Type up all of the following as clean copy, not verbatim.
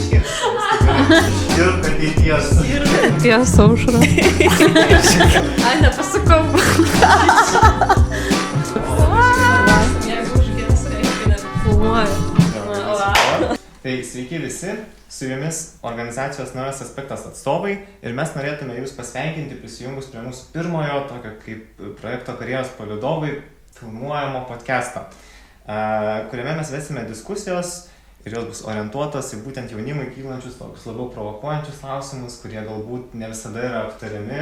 Ir ateities. Ties Aušra. Ai, nepasakau. Jeigu užgės, reikia nefilmuoju. Tai sveiki visi, su jumis organizacijos Naujas aspektas atstovai ir mes norėtume jūs pasveikinti prisijungus prie mūsų pirmojo tokio kaip projekto Karjeros palydovai filmuojamo podcast'o, kuriame mes vesime diskusijos ir jos bus orientuotos į būtent jaunimui kylančius tokius labiau provokuojančius klausimus, kurie galbūt ne visada yra aptariami,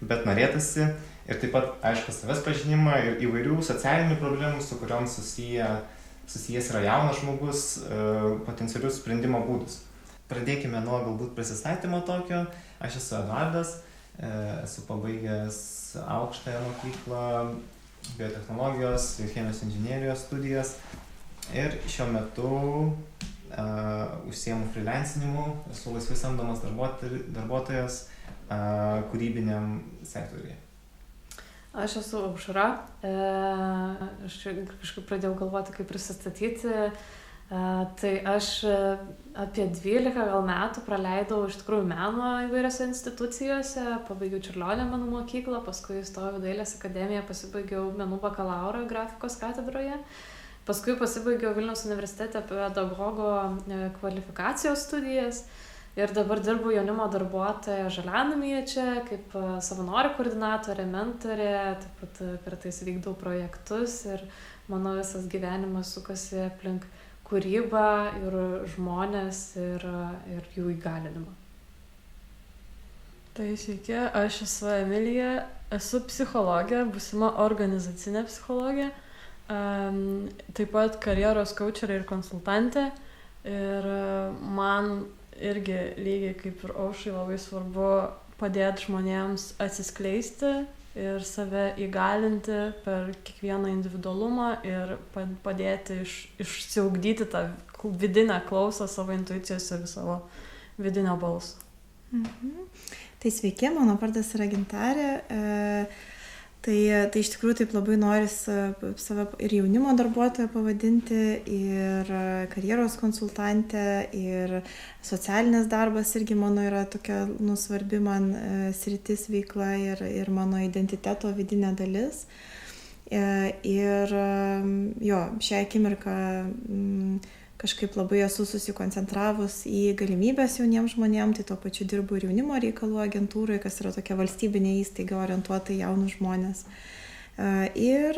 bet norėtųsi ir taip pat, aišku, savęs pažinimą ir įvairių socialinių problemų, su kuriom susijęs yra jaunas žmogus, potencialius sprendimo būdus. Pradėkime nuo galbūt prisistatymo tokio. Aš esu Eduardas, esu pabaigęs aukštąją mokyklą, biotechnologijos ir chemijos inžinierijos studijas ir šiuo metu užsiemu freelancinimu, esu laisvai samdomas darbuotojas kūrybiniam sektoriuje. Aš esu Aušra, aš kažkaip pradėjau galvoti, kaip prisistatyti, tai aš apie 12 gal metų praleidau iš tikrųjų meno įvairiose institucijose, pabaigiau Čiurlionio menų mokyklą, paskui įstojau Dailės akademiją, pasibaigiau menų bakalauro grafikos katedroje, paskui pasibaigiau Vilniaus universitete pedagogo kvalifikacijos studijas. Ir dabar dirbu jaunimo darbuotoja Žalianamyje čia, kaip savanorių koordinatorė, mentorė, taip pat kartais vykdau projektus ir mano visas gyvenimas sukasi aplink kūrybą ir žmonės ir jų įgalinimą. Tai sveiki, aš esu Emilija, esu psichologė, būsima organizacinė psichologė, taip pat karjeros kaučerė ir konsultantė ir man irgi lygiai kaip ir Aušrai labai svarbu padėti žmonėms atsiskleisti ir save įgalinti per kiekvieną individualumą ir padėti išsiugdyti tą vidinę klausą savo intuicijos ir savo vidinio balso. Tai sveiki, mano vardas yra Gintarė. Tai iš tikrųjų taip labai norisi save ir jaunimo darbuotoją pavadinti, ir karjeros konsultantę, ir socialinis darbas irgi mano yra tokia svarbi man sritis veikla ir mano identiteto vidinė dalis. Ir jo, šią akimirką kažkaip labai esu susikoncentravus į galimybės jauniems žmonėms, tai tuo pačiu dirbu ir jaunimo reikalų agentūrai, kas yra tokia valstybinė įstaiga orientuota į jaunus žmonės. Ir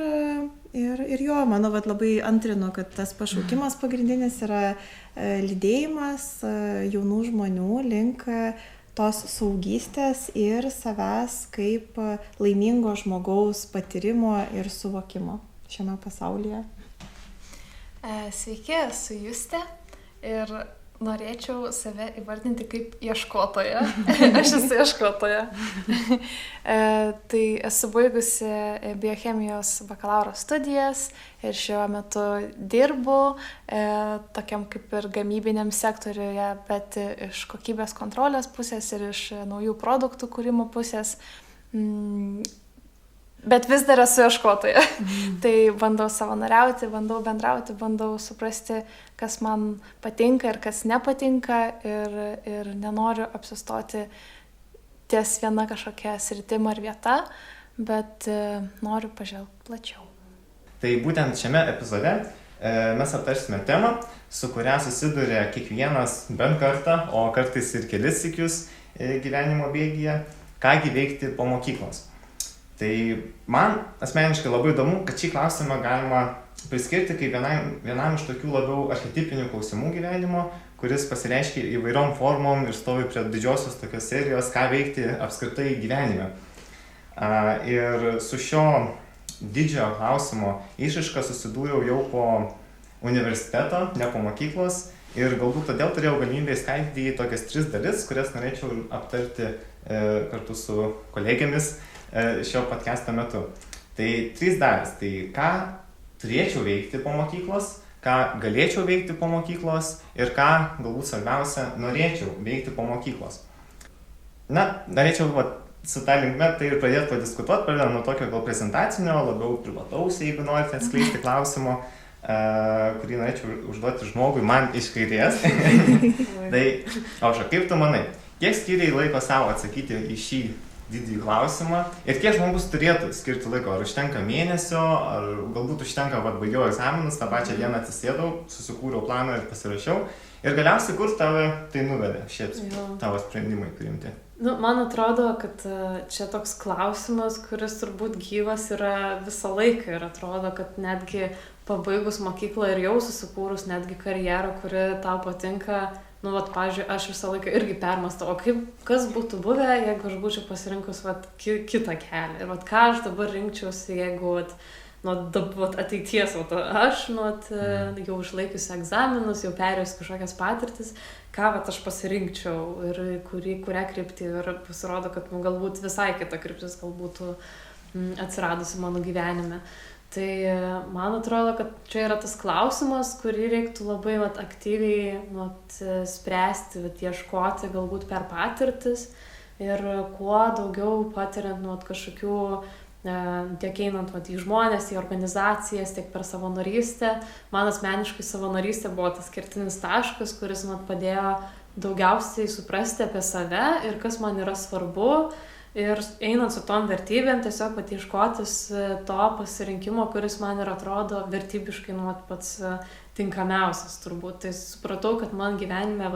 jo, manau, labai antrinu, kad tas pašaukimas pagrindinis yra lydėjimas jaunų žmonių link tos saugystės ir savęs kaip laimingo žmogaus patyrimo ir suvokimo šiame pasaulyje. Sveiki, esu Justė ir norėčiau save įvardinti kaip ieškotoja. Aš esu ieškotoja. Tai esu baigusi biochemijos bakalauro studijas ir šiuo metu dirbu tokiam kaip ir gamybiniam sektoriuje, bet iš kokybės kontrolės pusės ir iš naujų produktų kūrimo pusės. Bet vis dar esu ieškotoja. Tai bandau savanoriauti, bandau bendrauti, bandau suprasti, kas man patinka ir kas nepatinka ir nenoriu apsistoti ties viena kažkokia sritim ar vieta, bet noriu pažvelgti plačiau. Tai būtent šiame epizode mes aptarsime temą, su kuria susiduria kiekvienas bent kartą, o kartais ir kelis sykius gyvenimo bėgyje, kągi veikti po mokyklos. Tai man asmeniškai labai įdomu, kad šį klausimą galima priskirti kaip vienam iš tokių labiau archetipinių klausimų gyvenimo, kuris pasireiškia įvairiom formom ir stovi prie didžiosios tokios serijos, ką veikti apskritai gyvenime. Ir su šio didžiojo klausimo išraiška susidūriau jau po universiteto, ne po mokyklos, ir galbūt todėl turėjau galimybę įskaidyti į tokias 3 dalis, kurias norėčiau aptarti kartu su kolegėmis šio podcast'o metu. Tai 3 dalys. Tai ką turėčiau veikti po mokyklos, ką galėčiau veikti po mokyklos ir ką, galbūt svarbiausia, norėčiau veikti po mokyklos. Norėčiau su ta linkme tai ir pradėti padiskutuoti, pradedant nuo tokio gal prezentacinio, labiau privataus, jeigu norite atskleisti klausimo, kurį norėčiau užduoti žmogui man iš kairės. Tai, Aušra, kaip tu manai, kiek skiriai laiko savo atsakyti į šį didįjį klausimą ir kiek žmogus turėtų skirti laiko? Ar užtenka mėnesio, ar galbūt užtenka, baigiau egzaminus, tą pačią dieną atsisėdau, susikūriau planą ir pasirašiau. Ir galiausiai, kur tave tai nuvedė, šiaip tavo sprendimai priimti? Man atrodo, kad čia toks klausimas, kuris turbūt gyvas yra visą laiką ir atrodo, kad netgi pabaigus mokyklą ir jau susikūrus netgi karjerą, kuri tau patinka, pavyzdžiui, aš visą laiką irgi permastau, o kas būtų buvę, jeigu aš būčiau pasirinkus kitą kelią. Ir ką aš dabar rinkčiausi, jeigu ateities, aš jau išlaikiusi egzaminus, jau perėjus kažkokias patirtis, ką aš pasirinkčiau ir kurią kryptį. Ir pasirodo, kad galbūt visai kita kryptis būtų atsiradusi mano gyvenime. Tai man atrodo, kad čia yra tas klausimas, kurį reiktų labai aktyviai spręsti, ieškoti galbūt per patirtis ir kuo daugiau patiriant kažkokių, tiek einant į žmonės, į organizacijas, tiek per savanorystę. Man asmeniškai savanorystė buvo tas kertinis taškas, kuris man padėjo daugiausiai suprasti apie save ir kas man yra svarbu. Ir einant su tom vertybėm, tiesiog ieškotis to pasirinkimo, kuris man ir atrodo vertybiškai pats tinkamiausias turbūt. Tai supratau, kad man gyvenime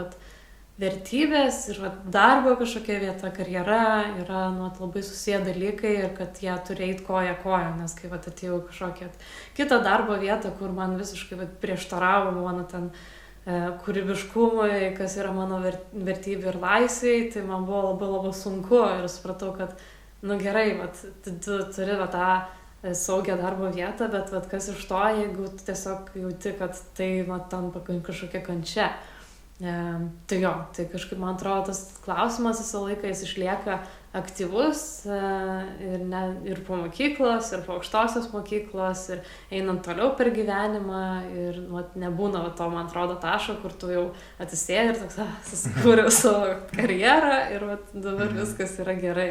vertybės ir darbo kažkokia vieta, karjera yra labai susiję dalykai ir kad jie turi eiti koja koja, nes kai atėjau kažkokią kitą darbo vietą, kur man visiškai prieštaravo mano ten kūrybiškumui, kas yra mano vertybė ir laisvė, tai man buvo labai labai sunku ir supratau, kad gerai, tu turi tą saugią darbo vietą, bet kas iš to, jeigu tu tiesiog jauti, kad tai tampa kažkokia kančia. Tai kažkaip man atrodo tas klausimas visą laiką jis išlieka aktyvus ir po mokyklos, ir po aukštosios mokyklos, ir einant toliau per gyvenimą ir nebūna to, man atrodo, taško, kur tu jau atsisėdi ir toks, susikūriau savo karjerą ir dabar viskas yra gerai.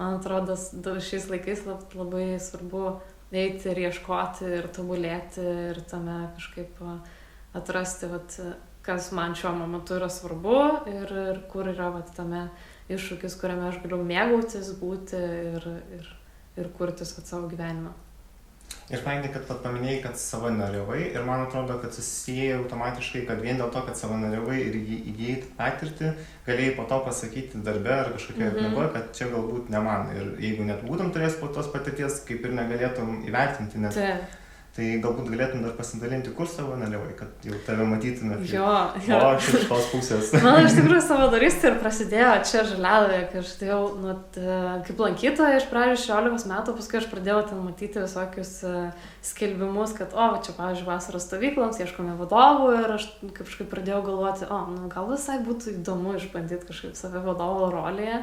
Man atrodo, šiais laikais labai svarbu eiti ir ieškoti ir tobulėti ir tame kažkaip atrasti, kas man šiuo momentu yra svarbu ir kur yra tame iššūkis, kuriame aš galiu mėgautis, būti ir kurtis savo gyvenimą. Ir paminėjai, kad paminėjai, kad savanoriavai ir man atrodo, kad susijai automatiškai, kad vien dėl to, kad savanoriavai ir įgijai patirtį, galėjai po to pasakyti darbe ar kažkokioje aplinkoje, kad čia galbūt ne man. Ir jeigu net būtum turėjęs po tos patirties, kaip ir negalėtum įvertinti, nes... Tai galbūt galėtum dar pasidalinti, kur savanoriavai, kad jau tave matytume. O, iš tos pusės. Man iš tikrųjų savanorystė ir prasidėjo čia Žaliadoje, kai aš atėjau kaip lankytoja iš pradžių 16 metų, paskui aš pradėjau ten matyti visokius skelbimus, kad čia, pavyzdžiui, vasaros stovyklams ieškome vadovų ir aš kažkaip pradėjau galvoti, gal visai būtų įdomu išbandyti kažkaip save vadovo rolėje.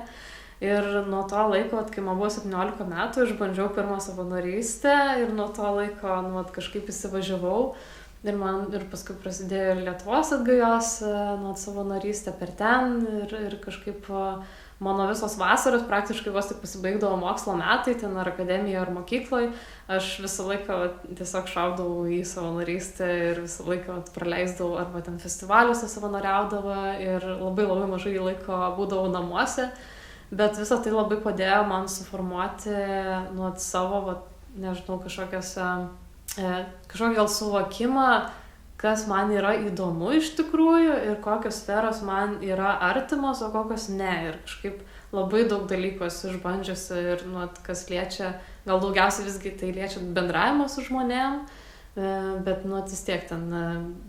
Ir nuo to laiko, kai man buvo 17 metų, išbandžiau pirmą savanorystę ir nuo to laiko kažkaip įsivažiavau. Ir paskui prasidėjo ir Lietuvos atgajos savanorystė per ten ir kažkaip mano visos vasaros praktiškai vos tik pasibaigdavo mokslo metai, ten ar akademijoje, ar mokykloje. Aš visą laiką tiesiog šaudavau į savanorystę ir visą laiką praleisdavau arba ten festivaliuose savanoriaudavo ir labai labai mažai laiko būdavau namuose. Bet visą tai labai padėjo man suformuoti savo, nežinau, kažkokį gal suvokimą, kas man yra įdomu iš tikrųjų ir kokios sferos man yra artimos, o kokios ne. Ir kažkaip labai daug dalykų esu išbandžiusi ir kas liečia, gal daugiausiai visgi tai liečia bendravimą su žmonėm, bet vis tiek ten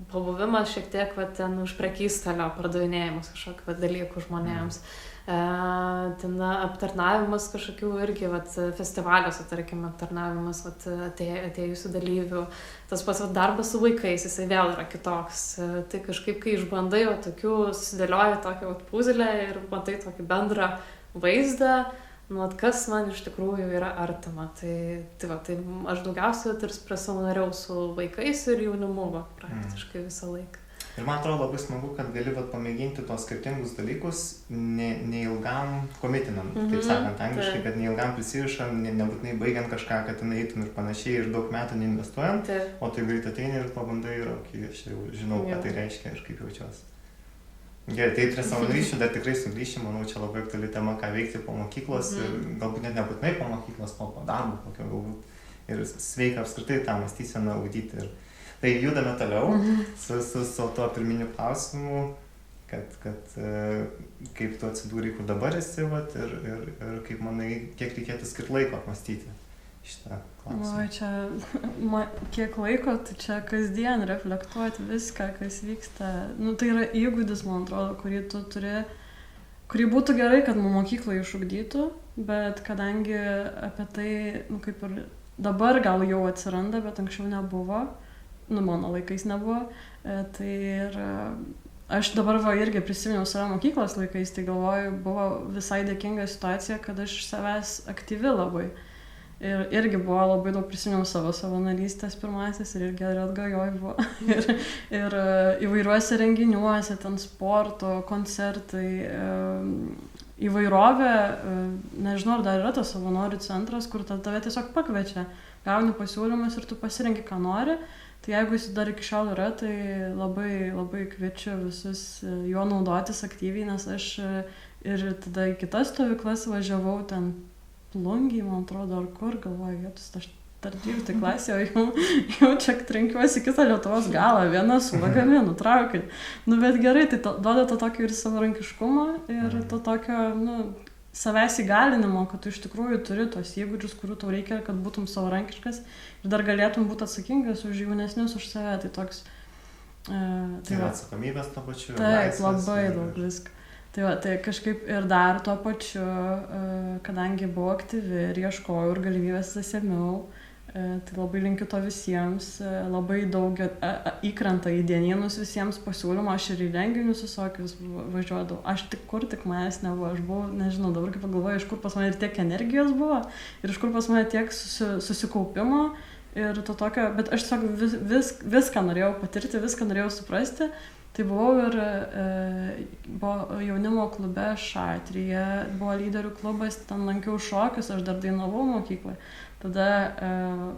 pabuvimas šiek tiek ten už prekystalio pardavinėjimus kažkokių dalykų žmonėms. Ten aptarnavimas kažkokių irgi festivaliuose, tarkim, aptarnavimas atėjusių dalyvių. Tas pats darbas su vaikais, jisai vėl yra kitoks. Tai kažkaip, kai išbandai susidėlioji tokią puzlę ir matai tokį bendrą vaizdą, kas man iš tikrųjų yra artima. Tai aš daugiausiai savanoriavau su vaikais ir jaunimu praktiškai visą laiką. Ir man atrodo labai smagu, kad gali pamėginti tos skirtingus dalykus neilgam komitinam, taip sakant, angliškai, kad neilgam prisirišam, nebūtinai baigiant kažką, kad ten eitum ir panašiai ir daug metų neinvestuojant, o tai greit ateini ir pabandai ir aš jau žinau, ką tai reiškia ir kaip jaučiuosi. Gerai, tai prie savanorysčių dar tikrai sugrįšim, manau, čia labai aktuali tema, ką veikti po mokyklos ir galbūt net nebūtinai po mokyklos, po darbo kokio galbūt. Ir sveika apskritai tą mąstyseną ugdyti. Tai judame toliau su tuo pirminiu klausimu, kad kaip tu atsidūrei, kur dabar esi, ir kaip manai, kiek reikėtų skirti laiko apmąstyti šitą klausimą. O čia, kiek laiko, tai čia kasdien reflektuoti viską, kas vyksta. Tai yra įgūdis, man atrodo, kurį tu turi, kurį būtų gerai, kad mokykloje išugdytų, bet kadangi apie tai, kaip ir dabar gal jau atsiranda, bet anksčiau nebuvo, mano laikais nebuvo, tai ir aš dabar irgi prisiminiau savo mokyklos laikais, tai galvoju, buvo visai dėkinga situacija, kad aš savęs aktyvi labai. Ir irgi buvo labai daug prisiminiau savo savanorystės pirmasis ir irgi atgajoj buvo. ir įvairiuose renginiuose, ten sporto, koncertai, įvairovė, nežinau, ar dar yra tas savanorių centras, kur tave tiesiog pakviečia, gauni pasiūlymus ir tu pasirenki, ką nori. Tai jeigu jis dar iki šiol yra, tai labai, labai kviečiu visus juo naudotis aktyviai, nes aš ir tada į kitas stovyklas važiavau ten Plungėj, man atrodo, ar kur, galvoju, vietus, aš dar 12 klasė, o jau čia trenkiuosi kitą Lietuvos galą, viena su lagaminu, traukiu. Bet gerai, tai duoda to tokio ir savarankiškumo ir to tokio, savęs įgalinimo, kad tu iš tikrųjų turi tos įgūdžius, kurių tau reikia, kad būtum savarankiškas ir dar galėtum būti atsakingas už jaunesnius, už save. Tai toks... Tai atsakomybės to pačiu. Taip, labai daug viską. Tai kažkaip ir dar tuo pačiu, kadangi buvau aktyvi ir ieškojau ir galimybės sėmiau, tai labai linkiu to visiems, labai daug įkrenta į dienynus visiems pasiūlymą, aš ir į renginius visokius važiuodavau, aš tik manęs nebuvo, aš buvau, nežinau, dabar kaip pagalvoju, iš kur pas mane ir tiek energijos buvo, ir iš kur pas mane tiek susikaupimo, ir to tokio, bet aš tiesiog viską norėjau patirti, viską norėjau suprasti. Tai buvau ir buvo jaunimo klube Šatryje, buvo lyderių klubas, ten lankiau šokius, aš dar dainavau mokykloje. Tada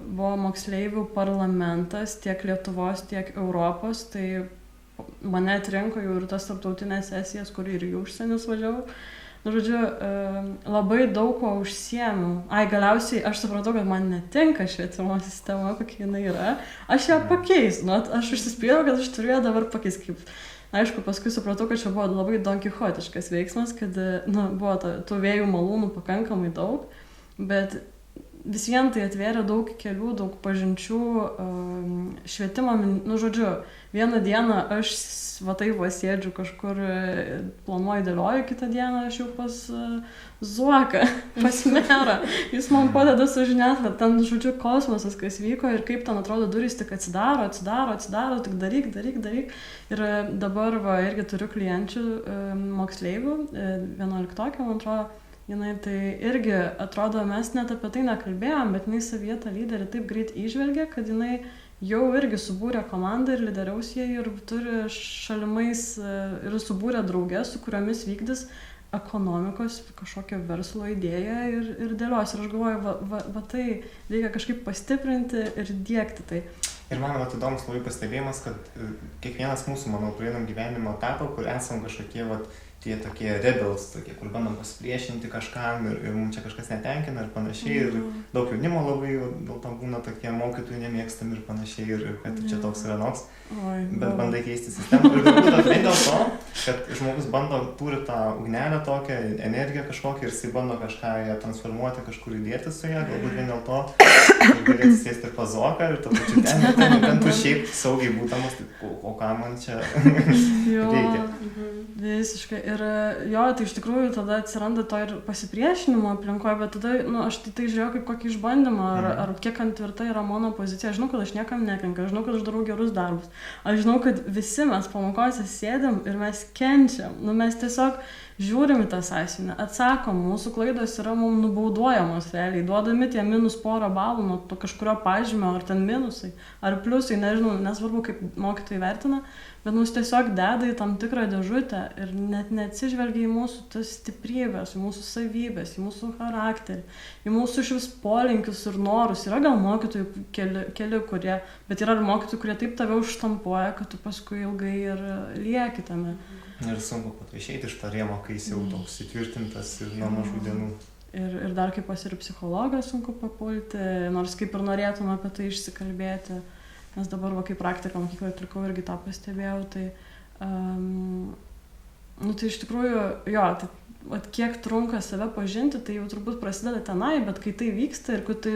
buvo moksleivių parlamentas tiek Lietuvos, tiek Europos, tai mane atrinko jau ir tas tarptautinės sesijas, kur ir į užsienius važiavau. Žodžiu, labai daug ko užsiėmiau. Galiausiai aš supratau, kad man netinka švietimo sistema, kokia jinai yra. Aš ją pakeisiu. Aš užsispyriau, kad aš turiu ją dabar pakeisti. Aišku, paskui supratau, kad čia buvo labai donkichotiškas veiksmas, kad buvo tų vėjų malūnų pakankamai daug, bet vis vien tai atvėrė daug kelių, daug pažinčių, švietimo, žodžiu, vieną dieną aš sėdžiu kažkur, planuoju, dėlioju, kitą dieną aš jau pas Zuoką, pas merą. Jis man padeda sužinėti, kad ten, žodžiu, kosmosas, kas vyko ir kaip ten atrodo durys tik atsidaro, tik daryk. Ir dabar irgi turiu klienčių moksleivių, 11-okė, man atrodo, jinai tai irgi atrodo, mes net apie tai nekalbėjom, bet jinai savyje tą lyderį taip greit įžvelgia, kad jinai jau irgi subūrė komandą ir lyderiaus jie ir turi šalimais ir subūrė draugės, su kuriomis vykdys ekonomikos kažkokią verslo idėją ir dėlios. Ir aš galvoju, tai reikia kažkaip pastiprinti ir diegti tai. Ir man įdomus labai pastebėjimas, kad kiekvienas mūsų, manau, prieinam gyvenimo etapą, kur esam kažkokie tie tokie rebels, kur bandom pasipriešinti kažkam ir mums čia kažkas netenkina ir panašiai. Ir daug jaunimo labai dėl to būna tokie mokytojų nemėgstami ir panašiai, ir kad čia toks yra noks. Bet bandai keisti sistemą. Ir galbūt vien dėl to, kad žmogus turi tą ugnelę tokią, energiją kažkokią ir jisai bando kažką ją transformuoti, kažkur įdėti su ją. Galbūt vien dėl to galėtų sėsti pas Zuoką ir to pačiu ten tu šiaip saugiai būtamas, o ką man čia reikia. Visiškai. Ir tai iš tikrųjų tada atsiranda to ir pasipriešinimo aplinkoje, bet tada aš tai žiūrėjau kaip kokį išbandymą, ar kiek tvirta yra mano pozicija. Aš žinau, kad aš niekam nekenkiu, aš žinau, kad aš darau gerus darbus. Aš žinau, kad visi mes pamokose sėdėm ir mes kenčiam nekenčiam. Nu, mes tiesiog žiūrim į tą sąsiuvinį, atsakom, mūsų klaidos yra mums nubauduojamos realiai, duodami tie minus porą balų nuo to kažkurio pažymio, ar ten minusai, ar pliusai, nežinau, nesvarbu, kaip mokytojai vertina, bet mus tiesiog deda į tam tikrą dėžutę ir net neatsižvelgia į mūsų tas stiprybės, į mūsų savybės, į mūsų charakterį, į mūsų iš vis polinkius ir norus. Yra gal mokytojų keli kurie, bet yra ir mokytojų, kurie taip tave užštampuoja, kad tu paskui ilgai ir lieki tame. Ir sunku pat išeiti iš to rėmo, kai jis jau toks įtvirtintas ir nuo mažų dienų. Ir dar kaip pas ir psichologą sunku papulti, nors kaip ir norėtum apie tai išsikalbėti, nes dabar va, kaip praktiką mokykloje atlikau irgi tą pastebėjau, tai, tai iš tikrųjų, jo, tai, kiek trunka save pažinti, tai jau turbūt prasideda tenai, bet kai tai vyksta ir kai tu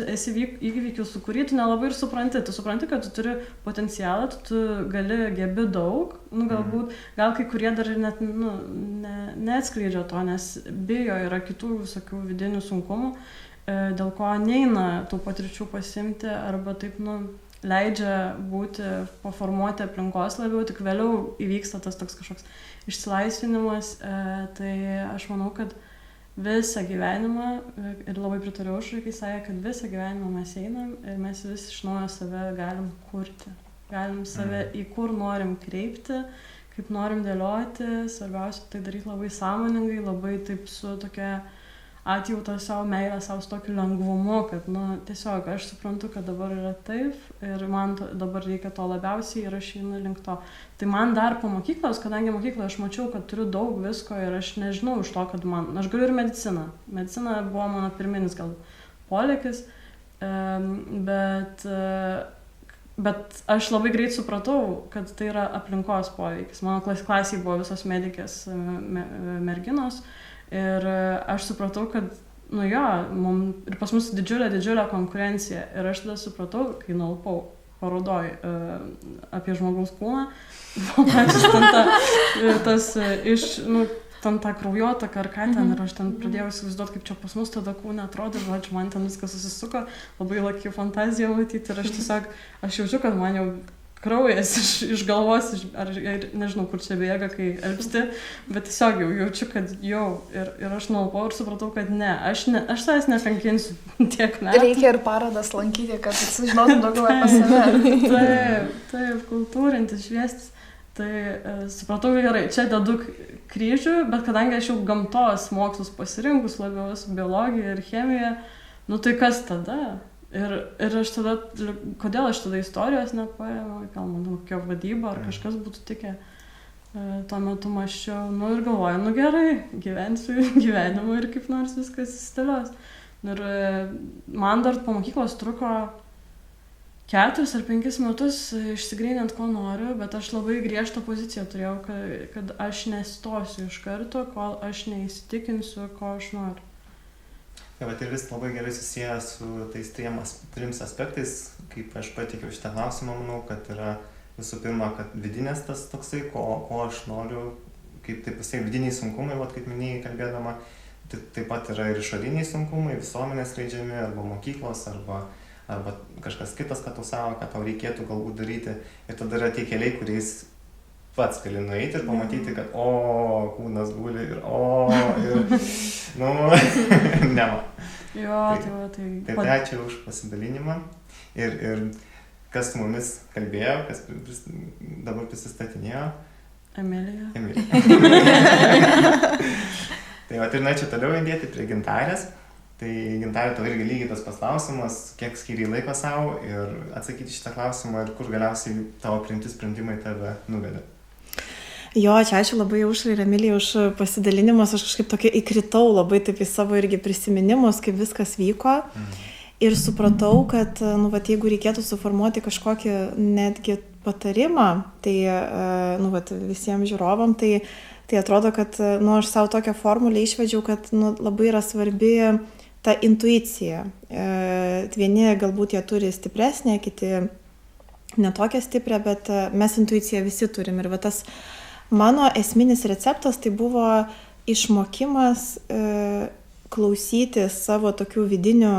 esi įvykių, su kurį tu nelabai ir supranti, tu supranti, kad tu turi potencialą, tu gebi daug, galbūt, gal kai kurie dar net neatskleidžia to, nes bijo yra kitų visokių vidinių sunkumų, dėl ko neina tų patirčių pasimti arba taip, leidžia būti, paformuoti aplinkos labiau, tik vėliau įvyksta tas toks kažkoks išsilaisvinimas, tai aš manau, kad visą gyvenimą, ir labai pritariu Aušrai, kai sakė, kad visą gyvenimą mes einam ir mes vis iš naujo save galim kurti, galim save į kur norim kreipti, kaip norim dėlioti, svarbiausia tai daryti labai sąmoningai, labai taip su tokia atjauta savo, meilę savo su tokiu lengvumu, kad, tiesiog aš suprantu, kad dabar yra taip ir man dabar reikia to labiausiai ir aš einu link to. Tai man dar po mokyklos, kadangi mokykloje aš mačiau, kad turiu daug visko ir aš nežinau iš to, kad aš galiu ir mediciną. Medicina buvo mano pirminis gal polėkis, bet aš labai greit supratau, kad tai yra aplinkos poveikis. Mano klasėje buvo visos medikės merginos. Ir aš supratau, kad, ir pas mus didžiulė konkurencija. Ir aš tada supratau, kai nulpau parodoj apie žmogaus kūną, ten tą kraujotaką ar ką ten, ir aš ten pradėjau įsivaizduoti, kaip čia pas mus tada kūne atrodo, žodžiu, man ten viskas susisuko, labai laki fantazija matyti, ir aš jaučiu, kad man jau kraujas iš galvos, ar nežinau, kur čia bėga, kai elpsti, bet tiesiog jau jaučiu, kad ir aš nulpau ir supratau, kad ne, aš savęs nekankinsiu tiek metų. Reikia ir parodas lankyti, kad sužinotum daugiau apie save. Taip, kultūrintis, šviestis. Tai supratau gerai, čia dedu kryžių, bet kadangi aš jau gamtos mokslus pasirinkus labiau, biologiją ir chemiją, tai kas tada? Ir aš tada, kodėl aš tada istorijos nepaėmiau, gal man kokia vadyba ar kažkas būtų tikę, tuo metu mąsčiau, ir galvoju, gerai, gyvensiu gyvenimą ir kaip nors viskas įstelios. Ir man dar po mokyklos truko 4 ar 5 metus išsigrynint, ko noriu, bet aš labai griežtą poziciją turėjau, kad aš nestosiu iš karto, kol aš neįsitikinsiu, ko aš noriu. Tai ir vis labai gerai susiję su tais 3 aspektais, kaip aš pateikiau šitą klausimą, manau, kad yra visų pirma, kad vidinės tas toksai, ko aš noriu, kaip taip pasiekti vidiniai sunkumai, kaip minėjai kalbėdama, taip pat yra ir išoriniai sunkumai, visuomenės leidžiami, arba mokyklos, arba kažkas kitas, kad tau savo, kad tau reikėtų galbūt daryti. Ir tada yra tie keliai, kuriais pats gali nueiti ir pamatyti, kad kūnas guli ir ne man. Jo, tai ačiū už pasidalinimą. Ir kas su mumis kalbėjo, kas dabar prisistatinėjo? Emilija. Tai ir norėčiau toliau įdėti prie Gintarės. Tai Gintarė, tau irgi lygiai tas pats klausimas, kiek skyrei laiko savo ir atsakyti šitą klausimą ir kur galiausiai tavo priimti sprendimai tave nuvedė. Jo, čia ačiū labai Aušrai ir Emilijai už pasidalinimus, aš kažkaip tokia įkritau labai taip į savo irgi prisiminimus, kaip viskas vyko ir supratau, kad, jeigu reikėtų suformuoti kažkokį netgi patarimą, tai, visiems žiūrovam, tai atrodo, kad, aš savo tokią formulę išvedžiau, kad, labai yra svarbi ta intuicija. Vieni galbūt jie turi stipresnę, kiti netokią stiprią, bet mes intuiciją visi turim ir tas mano esminis receptas tai buvo išmokimas klausyti savo tokių vidinių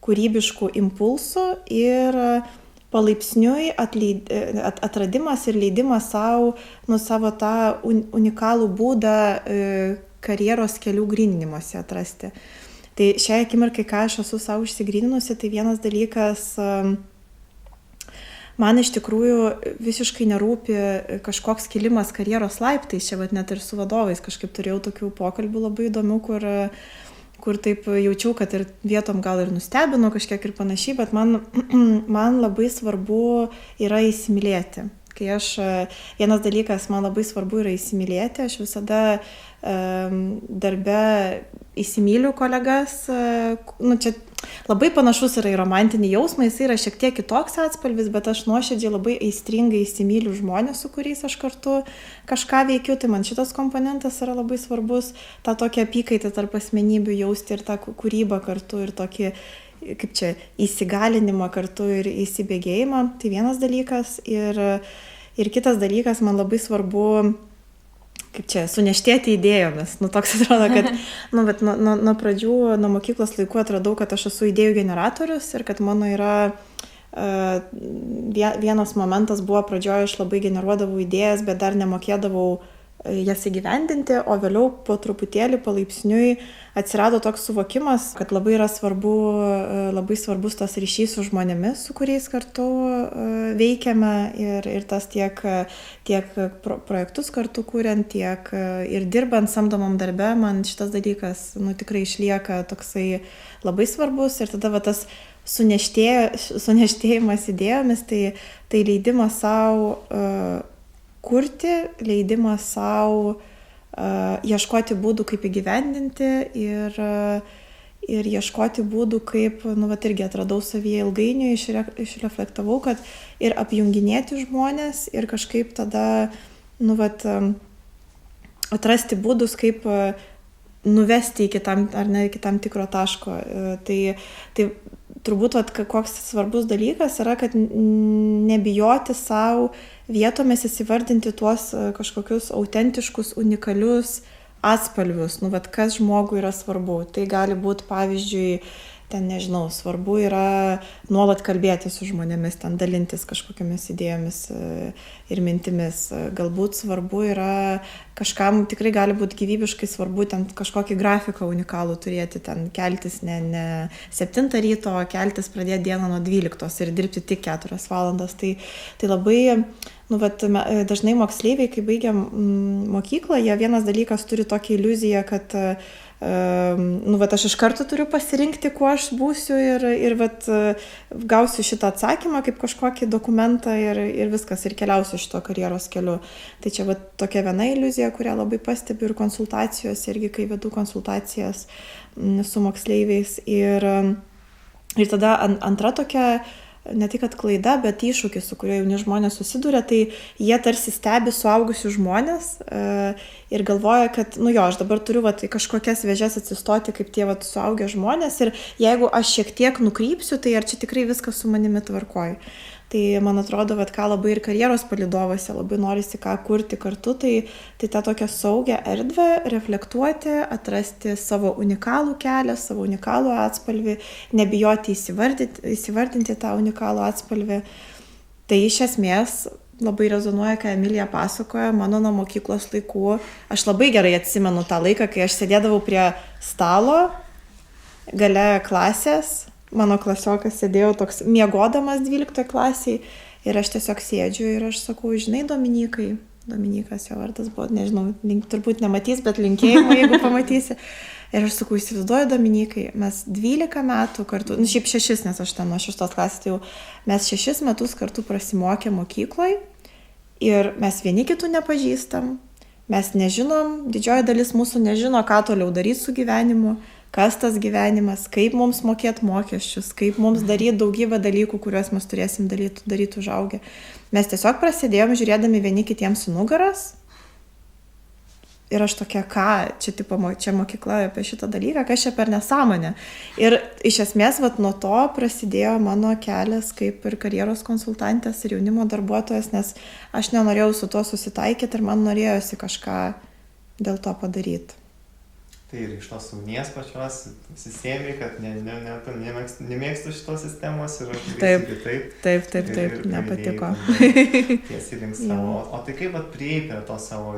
kūrybiškų impulsų ir palaipsniui atradimas ir leidimas savo tą unikalų būdą karjeros kelių gryninimuose atrasti. Tai šią akimirką, ką aš esu savo išsigryninusi, tai vienas dalykas, man iš tikrųjų visiškai nerūpi kažkoks kilimas karjeros laiptais, čia net ir su vadovais kažkaip turėjau tokių pokalbių labai įdomių, kur taip jaučiau, kad ir vietom gal ir nustebino kažkiek ir panašiai, bet man labai svarbu yra įsimylėti. Vienas dalykas, man labai svarbu yra įsimylėti, aš visada darbe įsimyliu kolegas, čia labai panašus yra į romantinį jausmą, jis yra šiek tiek kitoks atspalvis, bet aš nuoširdžiai labai aistringai įsimyliu žmonės, su kuriais aš kartu kažką veikiu, tai man šitas komponentas yra labai svarbus, tą tokią apykaitą tarp asmenybių jausti ir tą kūrybą kartu ir tokį, kaip čia, įsigalinimą kartu ir įsibėgėjimą, tai vienas dalykas ir kitas dalykas, man labai svarbu, kaip čia, suneštėti idėjomis. Toks atrodo, kad bet nuo pradžių, nuo mokyklos laikų atradau, kad aš esu idėjų generatorius ir kad mano yra vienas momentas buvo pradžioje, aš labai generuodavau idėjas, bet dar nemokėdavau jas įgyvendinti, o vėliau po truputėlį palaipsniui atsirado toks suvokimas, kad labai svarbus tas ryšys su žmonėmis, su kuriais kartu veikiame ir tas tiek projektus kartu kuriant, tiek ir dirbant samdomam darbe, man šitas dalykas tikrai išlieka toksai labai svarbus ir tada tas suneštėjimas idėjomis, tai leidimas savo kurti, leidimas savo ieškoti būdų, kaip įgyvendinti ir ieškoti būdų, kaip, irgi atradau savyje ilgainiui, išreflektavau, kad ir apjunginėti žmonės ir kažkaip tada, atrasti būdus, kaip nuvesti iki tam tikro taško. Tai turbūt koks svarbus dalykas yra, kad nebijoti savo vietomis įsivardinti tuos kažkokius autentiškus, unikalius atspalvius, kas žmogui yra svarbu. Tai gali būti, pavyzdžiui, svarbu yra nuolat kalbėti su žmonėmis, dalintis kažkokiamis idėjomis ir mintimis. Galbūt svarbu yra, kažkam tikrai gali būti gyvybiškai svarbu kažkokį grafiką unikalų turėti, keltis ne 7 ryto, keltis pradėti dieną nuo 12 ir dirbti tik 4 valandas. Tai labai, dažnai moksleiviai, kai baigiam mokyklą, jie vienas dalykas turi tokią iliuziją, kad aš iš karto turiu pasirinkti, kuo aš būsiu ir gausiu šitą atsakymą kaip kažkokį dokumentą ir viskas, ir keliausiu šito karjeros keliu. Tai čia tokia viena iliuzija, kurią labai pastebiu ir konsultacijos, irgi kai vedu konsultacijas su moksleiviais. Ir tada antra tokia, ne tik klaida, bet iššūkis, su kuriuo jauni žmonės susiduria, tai jie tarsi stebi suaugusius žmonės ir galvoja, kad, aš dabar turiu kažkokias vėžes atsistoti kaip tie suaugę žmonės ir jeigu aš šiek tiek nukrypsiu, tai ar čia tikrai viskas su manimi tvarkoj. Tai man atrodo, ką labai ir karjeros palydovose labai norisi ką kurti kartu, tai tą tokią saugią erdvę reflektuoti, atrasti savo unikalų kelią, savo unikalų atspalvį, nebijoti įsivardinti tą unikalų atspalvį. Tai iš esmės labai rezonuoja, ką Emilija pasakoja, mano nuo mokyklos laikų. Aš labai gerai atsimenu tą laiką, kai aš sėdėdavau prie stalo, gale klasės. Mano klasiokas sėdėjo toks miegodamas 12 klasiai ir aš tiesiog sėdžiu ir aš sakau, žinai, Dominikas jo vardas buvo, nežinau, turbūt nematys, bet linkėjimo, jeigu pamatysi. Ir aš sakau, įsivaizduoju, Dominikai, mes 12 metų kartu, šiaip 6, nes aš ten nuo 6 klasės, tai jau mes 6 metus kartu prasimokė mokykloje ir mes vieni kitų nepažįstam, mes nežinom, didžioji dalis mūsų nežino, ką toliau daryti su gyvenimu. Kas tas gyvenimas, kaip mums mokėti mokesčius, kaip mums daryti daugybę dalykų, kuriuos mes turėsim daryti užaugę. Mes tiesiog prasidėjom žiūrėdami vieni kitiems į nugaras. Ir aš tokia, čia mokykla apie šitą dalyką, kas čia per nesąmonę. Ir iš esmės, nuo to prasidėjo mano kelias kaip ir karjeros konsultantės ir jaunimo darbuotojas, nes aš nenorėjau su tuo susitaikyti ir man norėjosi kažką dėl to padaryti. Tai ir iš tos ugnies pačios susėmė, kad nemėgstu šitos sistemos ir aš Taip, nepatiko. Tiesiai link savo. O tai kaip priėjai prie to savo,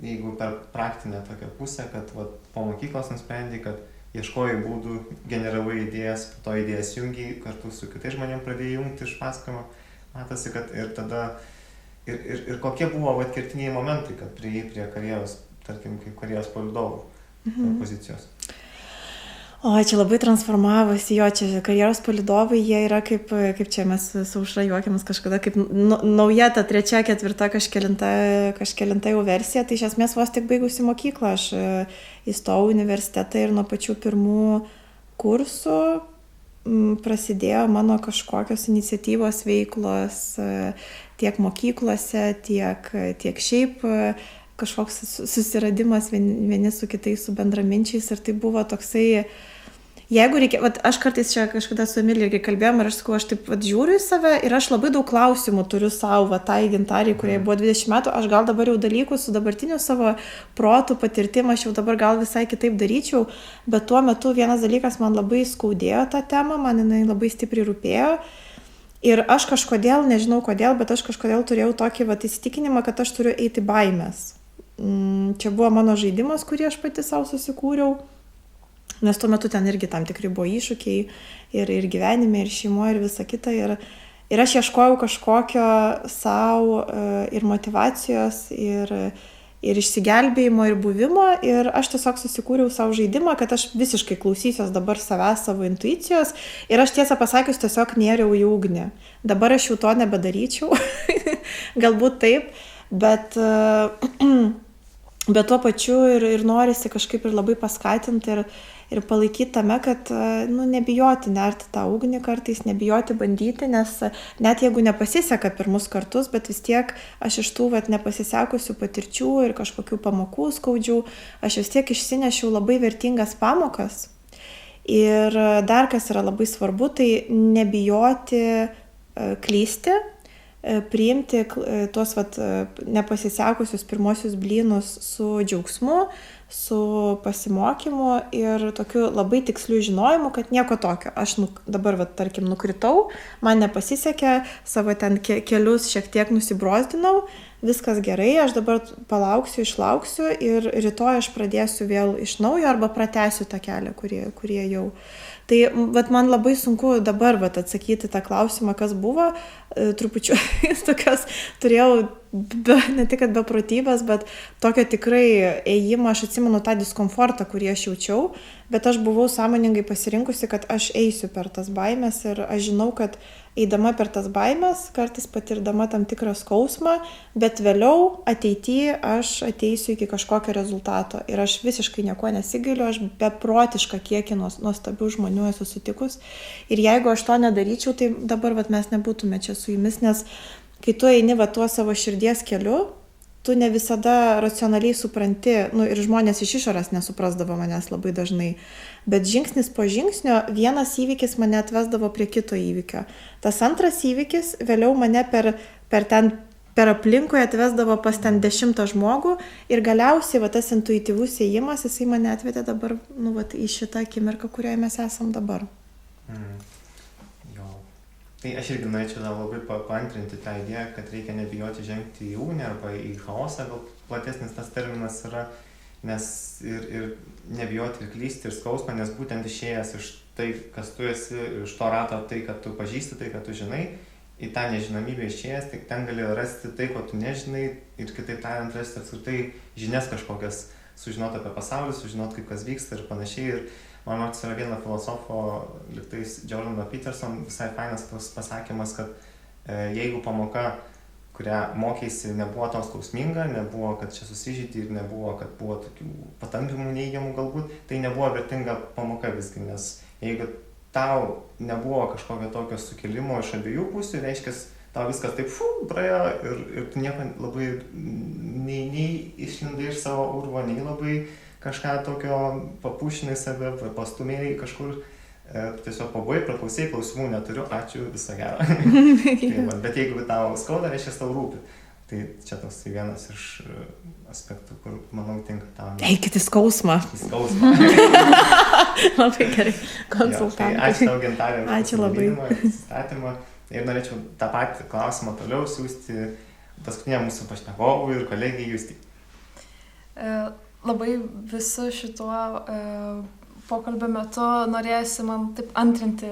jeigu per praktinę tokią pusę, kad po mokyklos nusprendai, kad ieškojai būdų, generavai idėjas, po to idėjas jungiai, kartu su kitais žmonėm pradėjai jungti iš pasakojimo. Matosi, kad ir tada, ir kokie buvo kertiniai momentai, kad priėjai prie karjeros, tarkim, kaip karjeros palydovų pozicijos. O, čia labai transformavosi, čia karjeros palydovai, jie yra kaip čia mes su Aušra juokiamas kažkada, kaip nauja ta 3., 4. kažkelinta jau versija, tai iš esmės vos tik baigusi mokyklą, aš įstojau į universitetą ir nuo pačių pirmų kursų prasidėjo mano kažkokios iniciatyvos veiklos tiek mokyklose, tiek šiaip kažkoks susiradimas vieni su kitais, su bendraminčiais ir tai buvo toksai, jeigu reikia, aš kartais čia kažkada su Emilija irgi kalbėjom ir aš sakau, aš taip žiūriu į save ir aš labai daug klausimų turiu savo, tai Gintariai, kurie buvo 20 metų, aš gal dabar jau dalykus su dabartiniu savo protų patirtim, aš jau dabar gal visai kitaip daryčiau, bet tuo metu vienas dalykas man labai skaudėjo tą temą, man jinai labai stipriai rūpėjo. Ir aš kažkodėl, nežinau kodėl, bet aš kažkodėl turėjau tokį įsitikinimą, kad aš turiu eiti baimės. Čia buvo mano žaidimas, kurį aš pati savo susikūriau, nes tuo metu ten irgi tam tikrai buvo iššūkiai ir gyvenime, ir šeimoje, ir visa kita. Ir aš ieškojau kažkokio savo ir motyvacijos, ir išsigelbėjimo, ir buvimo. Ir aš tiesiog susikūriau savo žaidimą, kad aš visiškai klausysiuos dabar savęs, savo intuicijos. Ir aš tiesą pasakius tiesiog nėriau į ugnį. Dabar aš jau to nebedaryčiau. Galbūt taip, bet tuo pačiu ir norisi kažkaip ir labai paskatinti ir palaikyti tame, kad nebijoti nerti tą ugnį kartais, nebijoti bandyti, nes net jeigu nepasiseka pirmus kartus, bet vis tiek aš iš tų nepasisekusių patirčių ir kažkokių pamokų skaudžių, aš vis tiek išsinešiau labai vertingas pamokas. Ir dar kas yra labai svarbu, tai nebijoti klysti, priimti tuos nepasisekusius pirmosius blynus su džiaugsmu, su pasimokymu ir tokiu labai tiksliu žinojimu, kad nieko tokio. Aš dabar, tarkim, nukritau, man nepasisekė, savo ten kelius šiek tiek nusibrozdinau, viskas gerai, aš dabar palauksiu, išlauksiu ir rytoj aš pradėsiu vėl iš naujo arba pratęsiu tą kelią, kurie jau. Tai man labai sunku dabar atsakyti tą klausimą, kas buvo, trupučiu tokios turėjau ne tik kad beprotybės, bet tokio tikrai ėjimą, aš atsimenu tą diskomfortą, kurį aš jaučiau, bet aš buvau sąmoningai pasirinkusi, kad aš eisiu per tas baimės ir aš žinau, kad eidama per tas baimės, kartais patirdama tam tikrą skausmą, bet vėliau ateityje aš ateisiu iki kažkokio rezultato ir aš visiškai nieko nesigailiu, aš beprotišką kiekį nuostabių žmonių esu sutikus ir jeigu aš to nedaryčiau, tai dabar mes nebūtume čia su jumis, nes kai tu eini tuo savo širdies keliu, tu ne visada racionaliai supranti, ir žmonės iš išorės nesuprasdavo manęs labai dažnai, bet žingsnis po žingsnio vienas įvykis mane atvesdavo prie kito įvykio. Tas antras įvykis vėliau mane per aplinkui atvesdavo pas ten 10 žmogų ir galiausiai tas intuityvus ėjimas, jisai mane atvedė dabar į šitą akimirką, kurioje mes esam dabar. Tai aš irgi norėčiau labai paantrinti tą idėją, kad reikia nebijoti žengti į ugnį arba į chaosą, gal platesnis tas terminas yra, nes ir nebijoti ir klysti ir skausmą, nes būtent išėjęs iš tai, kas tu esi, iš to rato tai, kad tu pažįsti, tai, kad tu žinai, į tą nežinomybę išėjęs, tai ten gali rasti tai, ko tu nežinai ir kitaip tariant rasti apskritai žinias kažkokias, sužinoti apie pasaulį, sužinoti, kaip kas vyksta ir panašiai. Ir man rodos yra vieno filosofo, liktais Jordano Peterson, visai fainas tas pasakymas, kad jeigu pamoka, kurią mokėsi, nebuvo tau skausminga, nebuvo, kad čia susižeidė ir nebuvo, kad buvo tokių patampimų neigiamų galbūt, tai nebuvo vertinga pamoka visgi, nes jeigu tau nebuvo kažkokio tokio sukilimo iš abiejų pusių, reiškia, tau viskas taip praėjo ir tu nieko labai nei išlindai iš savo urvo, nei labai kažką tokio papušinai save, pastumėjai kažkur, tiesiog pabuvai, praklausėjai, klausimų neturiu, ačiū, viso gero. Bet jeigu tau skauda, reiškia, tau rūpi. Tai čia toks vienas iš aspektų, kur, manau, tinka tam. Eikit į skausmą. Į skausmą. Labai gerai. Tai Konsultantai. ačiū tau, Gintarė. Ačiū labai. Pristatymą. Ir norėčiau tą patį klausimą toliau siūsti paskutiniam mūsų pašnekovui ir kolegijai Justei. Labai visu šituo pokalbio metu norėjusi man taip antrinti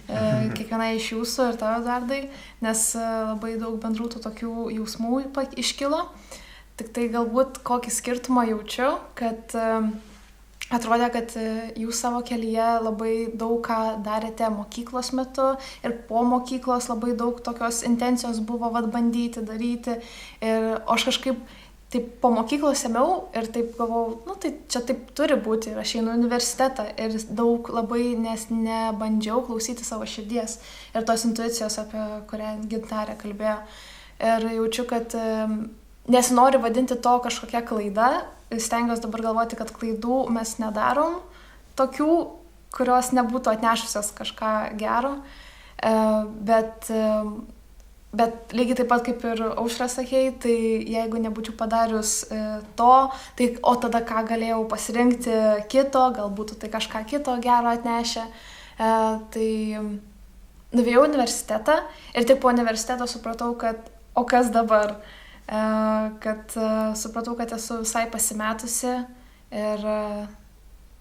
kiekvienai iš jūsų ir tavo Eduardai, nes labai daug bendrų tų tokių jausmų iškilo. Tik tai galbūt kokį skirtumą jaučiu, kad atrodė, kad jūs savo kelyje labai daug ką darėte mokyklos metu ir po mokyklos labai daug tokios intencijos buvo bandyti, daryti. O aš kažkaip taip po mokyklos ėmiau ir taip galvojau, nu tai čia taip turi būti ir aš einu į universitetą ir daug labai nebandžiau klausyti savo širdies ir tos intuicijos, apie kurią Gintarė kalbėjo. Ir jaučiu, kad nesinori vadinti to kažkokia klaida, stengiuosi dabar galvoti, kad klaidų mes nedarom tokių, kurios nebūtų atnešusios kažką gero, bet lygiai taip pat kaip ir Aušra sakei, tai jeigu nebūčiau padarius to, tai o tada ką galėjau pasirinkti kito, galbūt tai kažką kito gero atnešę. Tai nuvėjau universitetą ir tik po universiteto supratau, kad o kas dabar, kad supratau, kad esu visai pasimetusi ir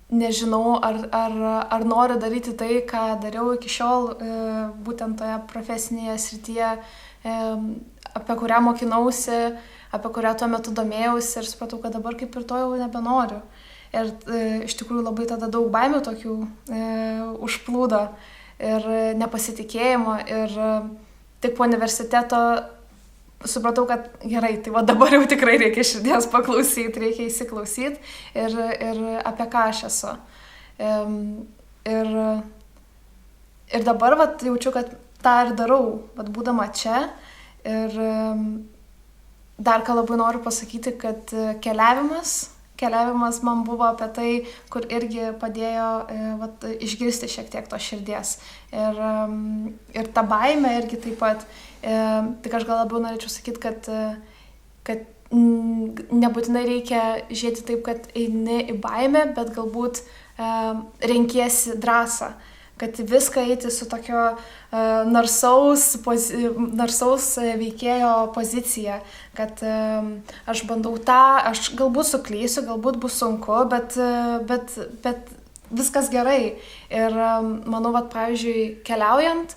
nežinau, ar noriu daryti tai, ką dariau iki šiol, būtent toje profesinėje srityje, apie kurią mokinausi, apie kurią tuo metu domėjausi ir supratau, kad dabar kaip ir to jau nebenoriu. Ir iš tikrųjų labai tada daug baimių tokių užplūdo ir nepasitikėjimo ir tik po universiteto supratau, kad gerai, tai va dabar jau tikrai reikia širdies paklausyti, reikia įsiklausyti ir apie ką aš esu. Ir dabar va, jaučiu, kad tą ir darau, va, būdama čia. Ir dar ką labai noriu pasakyti, kad keliavimas man buvo apie tai, kur irgi padėjo išgirsti šiek tiek to širdies. Ir ta baimė irgi taip pat. Tik aš gal labiau norėčiau sakyti, kad nebūtinai reikia žiūrėti taip, kad eini į baimę, bet galbūt renkiesi drąsą. Kad viską eiti su tokio narsaus veikėjo pozicija, kad aš bandau tą, aš galbūt suklysiu, galbūt bus sunku, bet viskas gerai. Ir manau, vat, pavyzdžiui, keliaujant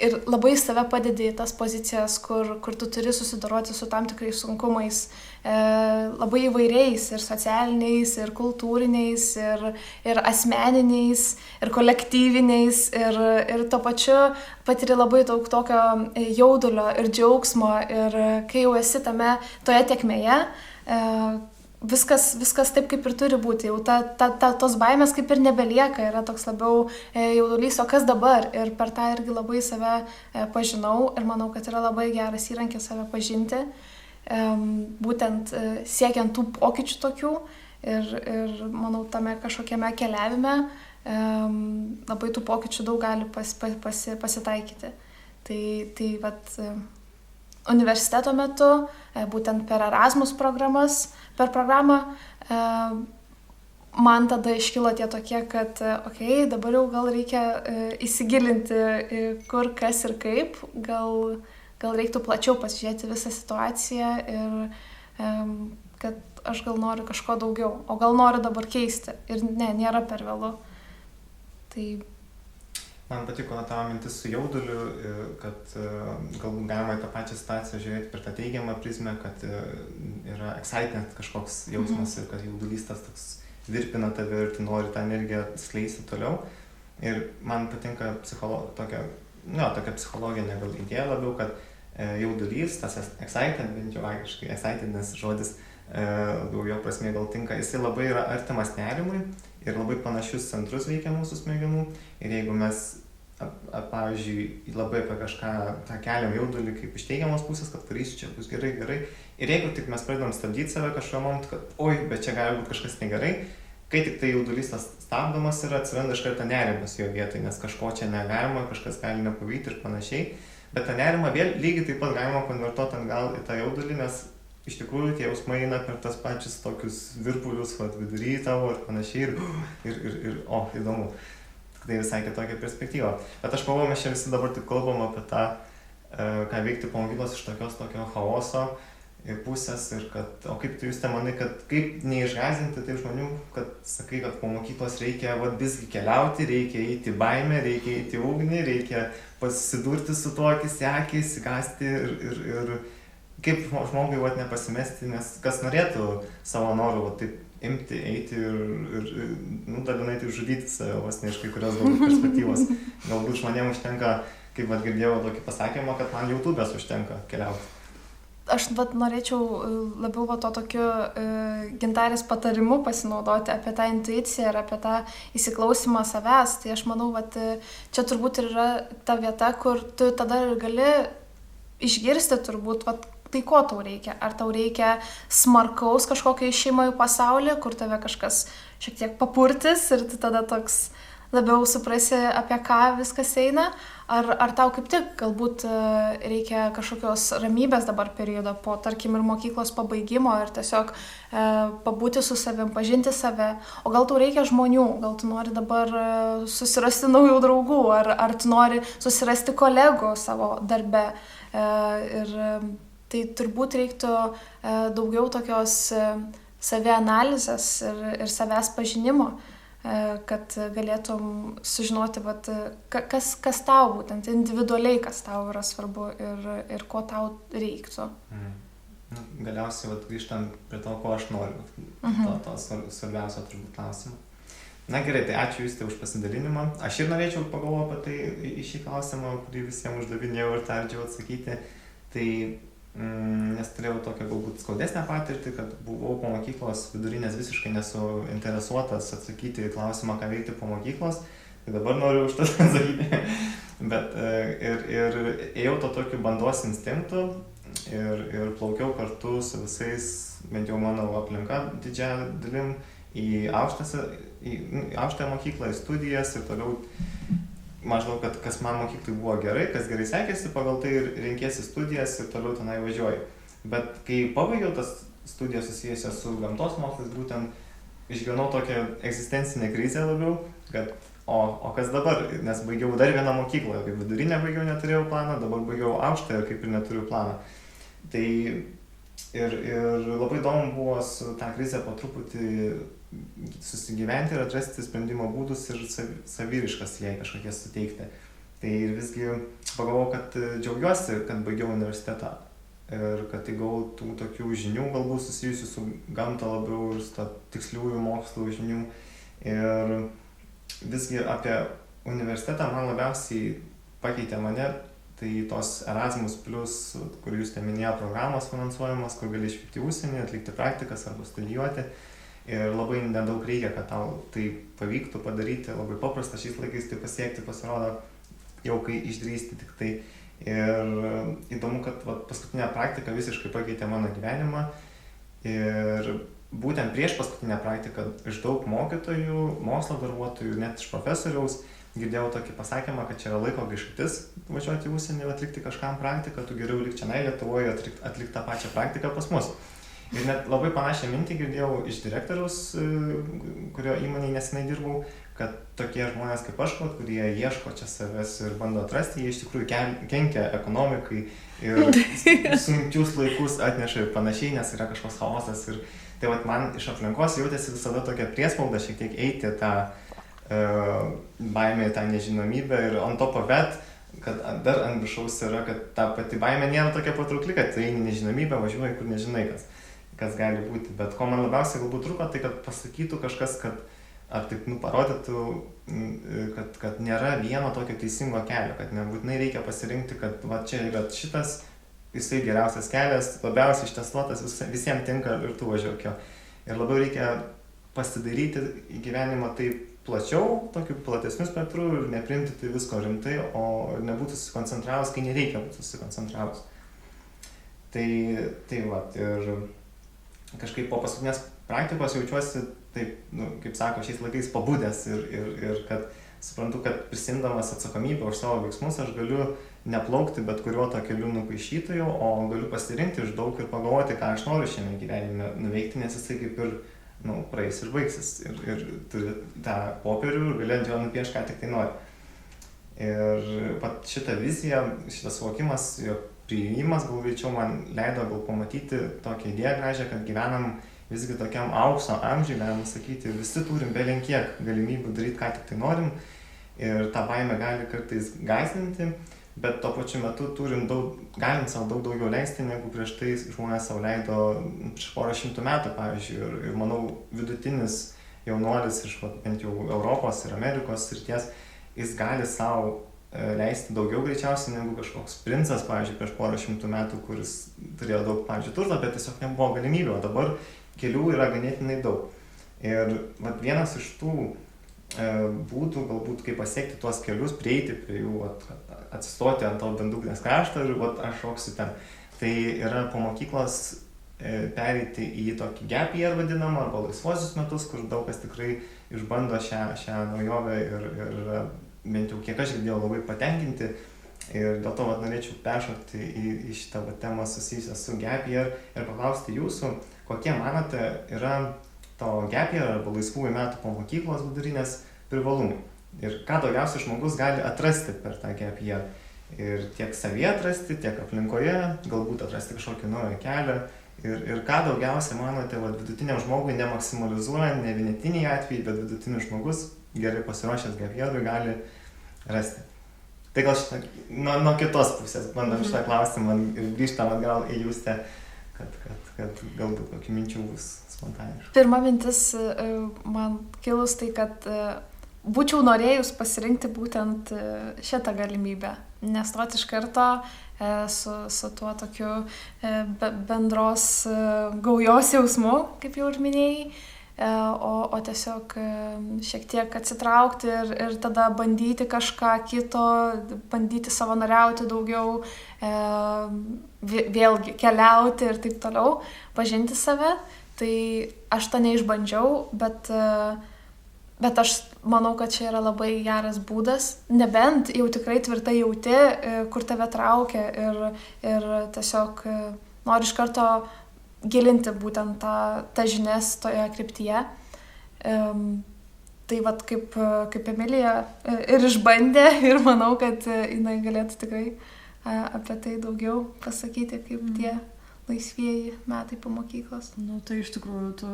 ir labai save padedi į tas pozicijas, kur tu turi susidoroti su tam tikrais sunkumais, labai įvairiais, ir socialiniais, ir kultūriniais, ir asmeniniais, ir kolektyviniais, ir tuo pačiu patiri labai daug tokio jaudulio ir džiaugsmo, ir kai jau esi toje tėkmėje, viskas taip, kaip ir turi būti, jau tos baimės kaip ir nebelieka, yra toks labiau jaudulys, o kas dabar, ir per tą irgi labai save pažinau ir manau, kad yra labai geras įrankis save pažinti, būtent siekiant tų pokyčių tokių ir manau, tame kažkokiame keliavime labai tų pokyčių daug gali pasitaikyti. Tai vat, universiteto metu, būtent per Erasmus per programą, man tada iškilo tie tokie, kad dabar jau gal reikia įsigilinti, kur, kas ir kaip, gal reiktų plačiau pasižiūrėti visą situaciją ir kad aš gal noriu kažko daugiau, o gal noriu dabar keisti ir nėra per vėlu. Tai man patiko tavo mintis su jauduliu, kad galbūt galima į tą pačią situaciją žiūrėti per tą teigiamą prizmę, kad yra excitement kažkoks jausmas ir kad jaudulys tas toks virpina tave ir tu nori tą energiją skleisti toliau. Ir man patinka tokia psichologinė gal idėja labiau, kad jaudulys, tas excitement, bent jau angliškai excited, nes žodis daugiau prasmė gal tinka, jisai labai yra artimas nerimui ir labai panašius centrus veikia mūsų smegenų. Ir jeigu mes, pavyzdžiui, labai apie kažką tą keliam jaudulį kaip iš teigiamos pusės, kad darysiu, čia bus gerai. Ir jeigu tik mes pradedam stabdyti save kažkuo momentu, kad oi, bet čia gali būti kažkas negerai, kai tik tai jaudulys tas stabdomas yra, atsiranda iš karto nerimas jo vietoj, nes kažko čia negalima, kažkas gali nepavyti ir panašiai. Bet tą nerimą vėl lygiai taip pat galima konvertuoti atgal į tą jaudulį, nes iš tikrųjų tie jausmai eina per tas pačius tokius virpulius, vidury tavo ir panašiai, ir įdomu. Tai visai kitokia perspektyva. Bet aš galvoju, mes čia visi dabar tik kalbam apie tą, ką veikti po mokyklos iš tokio chaoso pusės ir kad, o kaip tu jūs te manai, kad kaip neišgąsdinti taip žmonių, kad sakai, kad po mokyklos reikia visgi keliauti, reikia eiti baimę, reikia eiti ugnį, reikia pasidurti su tuo akis į akį, įsigąsti ir kaip žmogui nepasimesti, nes kas norėtų savo norų taip imti, eiti ir dalinai tai žudyti save, vos ne iš kai kurios galbūt perspektyvos. Galbūt žmonėms užtenka, kaip girdėjau tokį pasakymą, kad man YouTube'as užtenka keliauti. Aš norėčiau labiau to tokiu Gintarės patarimu pasinaudoti apie tą intuiciją ir apie tą įsiklausimą savęs. Tai aš manau, čia turbūt ir yra ta vieta, kur tu tada ir gali išgirsti turbūt, tai ko tau reikia. Ar tau reikia smarkaus kažkokio išėjimo į pasaulį, kur tave kažkas šiek tiek papurtis ir tu tada toks labiau suprasi, apie ką viskas eina. Ar tau kaip tik galbūt reikia kažkokios ramybės dabar periodo po, tarkim, ir mokyklos pabaigimo ir tiesiog pabūti su savim, pažinti save. O gal tau reikia žmonių, gal tu nori dabar susirasti naujų draugų, ar tu nori susirasti kolegų savo darbe. Ir tai turbūt reiktų daugiau tokios savianalizės ir savęs pažinimo, kad galėtum sužinoti, kas tau būtent individualiai, kas tau yra svarbu ir ko tau reiktų. Galiausiai grįžtant prie to, ko aš noriu. To svarbiausio turbūt klausimą. Na gerai, tai ačiū Juste už pasidalinimą. Aš ir norėčiau pagalvoti apie tai į šį klausimą, kurį visiems uždavinėjau ir tardžiau atsakyti. Tai nes turėjau tokią galbūt skaudesnę patirtį, kad buvau po mokyklos vidurinės visiškai nesu interesuotas atsakyti į klausimą, ką veikti po mokyklos. Tai dabar noriu už tas atsakyti. Bet ir ėjau to tokiu bandos instinktu ir plaukiau kartu su visais, bent jau mano aplinka didžiąją dalim, į aukštąją mokyklą, į studijas ir toliau maždaug, kad kas man mokyklai buvo gerai, kas gerai sekėsi, pagal tai ir renkėsi studijas ir toliau tenai važiuoju. Bet kai pabaigiau tas studijas susijusias su gamtos mokslais, būtent išgyvenau tokią egzistencinę krizę labiau, kad o kas dabar, nes baigiau dar vieną mokyklą, kaip vidurinę baigiau, neturėjau planą, dabar baigiau aukštąją, kaip ir neturiu planą. Tai ir labai įdomu buvo su tą krizę po truputį susigyventi ir atrasti sprendimo būdus ir savyriškas jai kažkokias suteikti. Tai visgi pagalvojau, kad džiaugiuosi, kad baigiau universitetą ir kad įgavau tų tokių žinių, galbūt susijusių su gamta labiau ir su tiksliųjų mokslų žinių. Ir visgi apie universitetą man labiausiai pakeitė mane, tai tos Erasmus+, kur jūs minėjo, programos finansuojamos, kur gali išvykti į užsienį, atlikti praktikas arba studijuoti. Ir labai nedaug reikia, kad tau tai pavyktų padaryti, labai paprasta šiais laikais tai pasiekti, pasirodo, jau kai išdrįsti tik tai. Ir įdomu, kad paskutinė praktika visiškai pakeitė mano gyvenimą. Ir būtent prieš paskutinę praktiką iš daug mokytojų, mokslo darbuotojų, net iš profesoriaus, girdėjau tokį pasakymą, kad čia yra laiko gaištis važiuoti į užsienį ir atlikti kažkam praktiką, tu geriau lik čia Lietuvoje atlikti tą pačią praktiką pas mus. Ir net labai panašią mintį girdėjau iš direktoriaus, kurio įmonėje nesenai dirbau, kad tokie žmonės kaip aš, kurie ieško čia savęs ir bando atrasti, jie iš tikrųjų kenkia ekonomikai ir sunkius laikus atneša ir panašiai, nes yra kažkoks chaosas. Ir tai man iš aplinkos jautėsi visada tokia priespauda šiek tiek eiti tą baimę, tą nežinomybę ir on top of that, kad dar ant viršaus yra, kad ta pati baimė nėra tokia patraukli, kad tu eini nežinomybę, važiuoji, kur nežinai kas gali būti. Bet ko man labiausiai galbūt trūko, tai kad pasakytų kažkas, kad ar taip parodytų, kad nėra vieno tokio teisingo kelio, kad nebūtinai reikia pasirinkti, kad čia yra šitas, jisai geriausias kelias, labiausiai ištestuotas, visiems tinka ir tu važiuok jo. Ir labiau reikia pasidaryti į gyvenimą taip plačiau, tokiu platesniu spektru ir neprimti tai visko rimtai, o nebūti susikoncentravus, kai nereikia būti susikoncentravus. Tai ir kažkaip po paskutinės praktikos jaučiuosi taip, kaip sako, šiais laikais pabudęs ir kad suprantu, kad prisimdamas atsakomybę už savo veiksmus aš galiu neplaukti bet kuriuo to keliu nupaišytoju, o galiu pasirinkti iš daug ir pagalvoti, ką aš noriu šiame gyvenime nuveikti, nes jisai kaip ir praeis ir baigsis. Ir turi tą popierių ir gali ant jo nupiešti, ką tik tai nori. Ir pat šitą viziją, šitas suvokimas, jo priėjimas gal greičiau man leido gal pamatyti tokią idėją gražią, kad gyvenam visgi tokiam aukso amžiui, galima sakyti, visi turim belenkiek galimybių daryti, ką tik tai norim. Ir tą baimę gali kartais gąsdinti, bet tuo pačiu metu galim savo daug daugiau leisti, negu prieš tai žmonės savo leido prieš porą šimtų metų, pavyzdžiui. Ir manau, vidutinis jaunuolis iš bent jau Europos ir Amerikos srities, jis gali savo leisti daugiau greičiausiai negu kažkoks princas, pavyzdžiui, prieš porą šimtų metų, kuris turėjo daug, pavyzdžiui, turto, bet tiesiog nebuvo galimybių, o dabar kelių yra ganėtinai daug. Ir vienas iš tų būdų, galbūt, kaip pasiekti tuos kelius, prieiti prie jų, atsistoti ant to bedugnės krašto ir aš šoksiu ten. Tai yra po mokyklos pereiti į tokį gap year vadinamą, arba laisvosius metus, kur daug kas tikrai išbando šią naujovę ir bent jau kiek aš girdėjau labai patenkinti. Ir dėl to norėčiau peršokti į šitą temą susijusią su gap year ir paklausti jūsų, kokie manote yra to gap year arba laisvųjų metų po mokyklos vidurinės privalumai. Ir ką daugiausiai žmogus gali atrasti per tą gap year. Ir tiek savyje atrasti, tiek aplinkoje, galbūt atrasti kažkokį naują kelią. Ir ką daugiausiai manote, vidutiniam žmogui nemaksimalizuojant, ne vienetiniai atvejai, bet vidutinis žmogus gerai pasiruošęs gap yearui gali rasti. Tai gal šitą, nuo kitos pusės bandom šitą klausimą ir grįžtam atgal į Justę, kad galbūt kokių minčių bus spontaniškų. Pirma mintis man kilus tai, kad būčiau norėjus pasirinkti būtent šitą galimybę, nestoti iš karto su tuo tokiu bendros gaujos jausmu, kaip jau ir minėjai, o tiesiog šiek tiek atsitraukti ir tada bandyti kažką kito, bandyti savanoriauti daugiau, vėlgi keliauti ir taip toliau, pažinti save. Tai aš to neišbandžiau, bet aš manau, kad čia yra labai geras būdas, nebent jau tikrai tvirtai jauti, kur tave traukia ir tiesiog nori iš karto gilinti būtent tą žinias toje kryptyje. Tai kaip Emilija ir išbandė ir manau, kad jinai galėtų tikrai apie tai daugiau pasakyti, kaip tie laisvieji metai po mokyklos. Tai iš tikrųjų,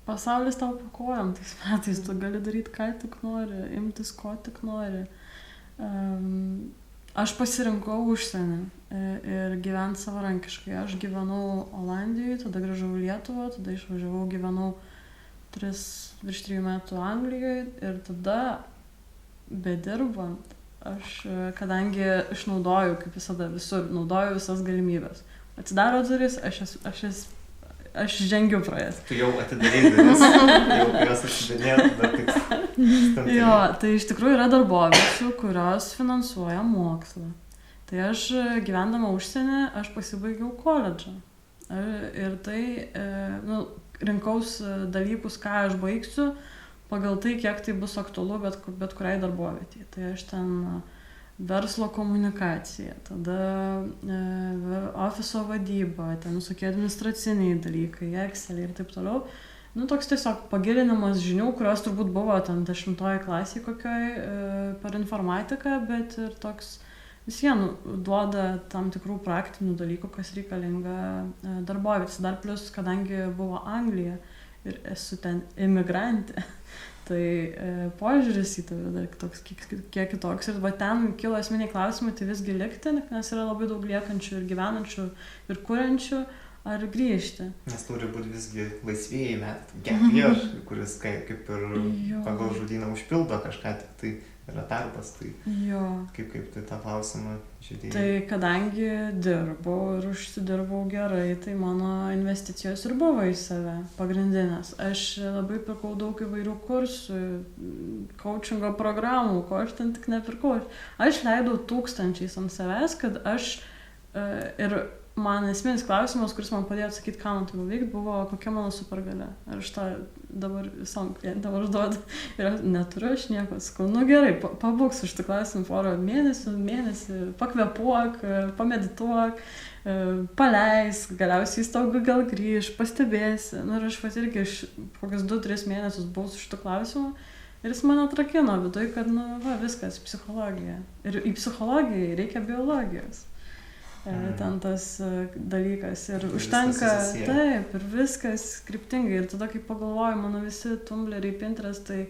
pasaulis tau po kojom tais metais, tu gali daryti ką tik nori, imtis ko tik nori. Aš pasirinkau užsienį ir gyventi savarankiškai. Aš gyvenau Olandijoje, tada grįžau į Lietuvą, tada išvažiavau, gyvenau virš 3 metų Anglijoje ir tada, bedirbant, aš, kadangi išnaudoju, kaip visada, visur, naudoju visas galimybės. Atsidaro duris, aš žengiu pro jas. Tu jau atidarei duris, jau jos atsidarė, tada tik stamtėjai. Jo, tai iš tikrųjų yra darboviečių, kurios finansuoja mokslą. Tai aš gyvendama užsienį, aš pasibaigiau koledžą. Ir tai, rinkaus dalykus, ką aš baigsiu, pagal tai, kiek tai bus aktualu bet kuriai darbovietei. Tai aš ten verslo komunikacija, tada ofiso vadyba, ten visokie administraciniai dalykai, Excel ir taip toliau. Toks tiesiog pagilinimas žinių, kurios turbūt buvo ten 10 klasėje kokioj per informatiką, bet ir toks vis vien duoda tam tikrų praktinių dalykų, kas reikalinga darbovietėse. Dar plus, kadangi buvo Anglija ir esu ten imigrantė, tai požiūris į tave dar toks, kiek kitoks. Ir ten kilo esminiai klausimai, tai visgi likti, nes yra labai daug liekančių ir gyvenančių ir kuriančių, ar grįžti. Nes turi būti visgi laisvieji metai, gap year, kuris kaip ir pagal žodyną užpildo kažką, tai yra tarpas, tai kaip tai tą klausimą žiūrėjai. Tai kadangi dirbau ir užsidirbau gerai, tai mano investicijos ir buvo į save pagrindinės. Aš labai pirkau daug įvairių kursų, coachingo programų, ko aš ten tik nepirkau. Aš leidau tūkstančiais ant savęs, kad aš ir man esminis klausimas, kuris man padėjo atsakyti, ką man tai veikti, buvo kokia mano supergalia. Ir aš tą dabar visom klientėm užduodu. Ir neturiu aš nieko. Sakau, nu gerai, pabūk su šitą klausimą porą mėnesį, pakvepuok, pamedituok, paleisk, galiausiai jis tau gal grįž, pastebėsi. Nu ir aš pat irgi kokius 2-3 mėnesius buvau su šitą klausimą. Ir jis man atrakino viduje, kad, nu, va, viskas, psichologija. Ir į psichologiją reikia biologijos. Ten tas dalykas. Ir užtenka, taip, ir viskas kryptingai. Ir tada, kai pagalvoju, mano visi tumbleriai, Pinterest, tai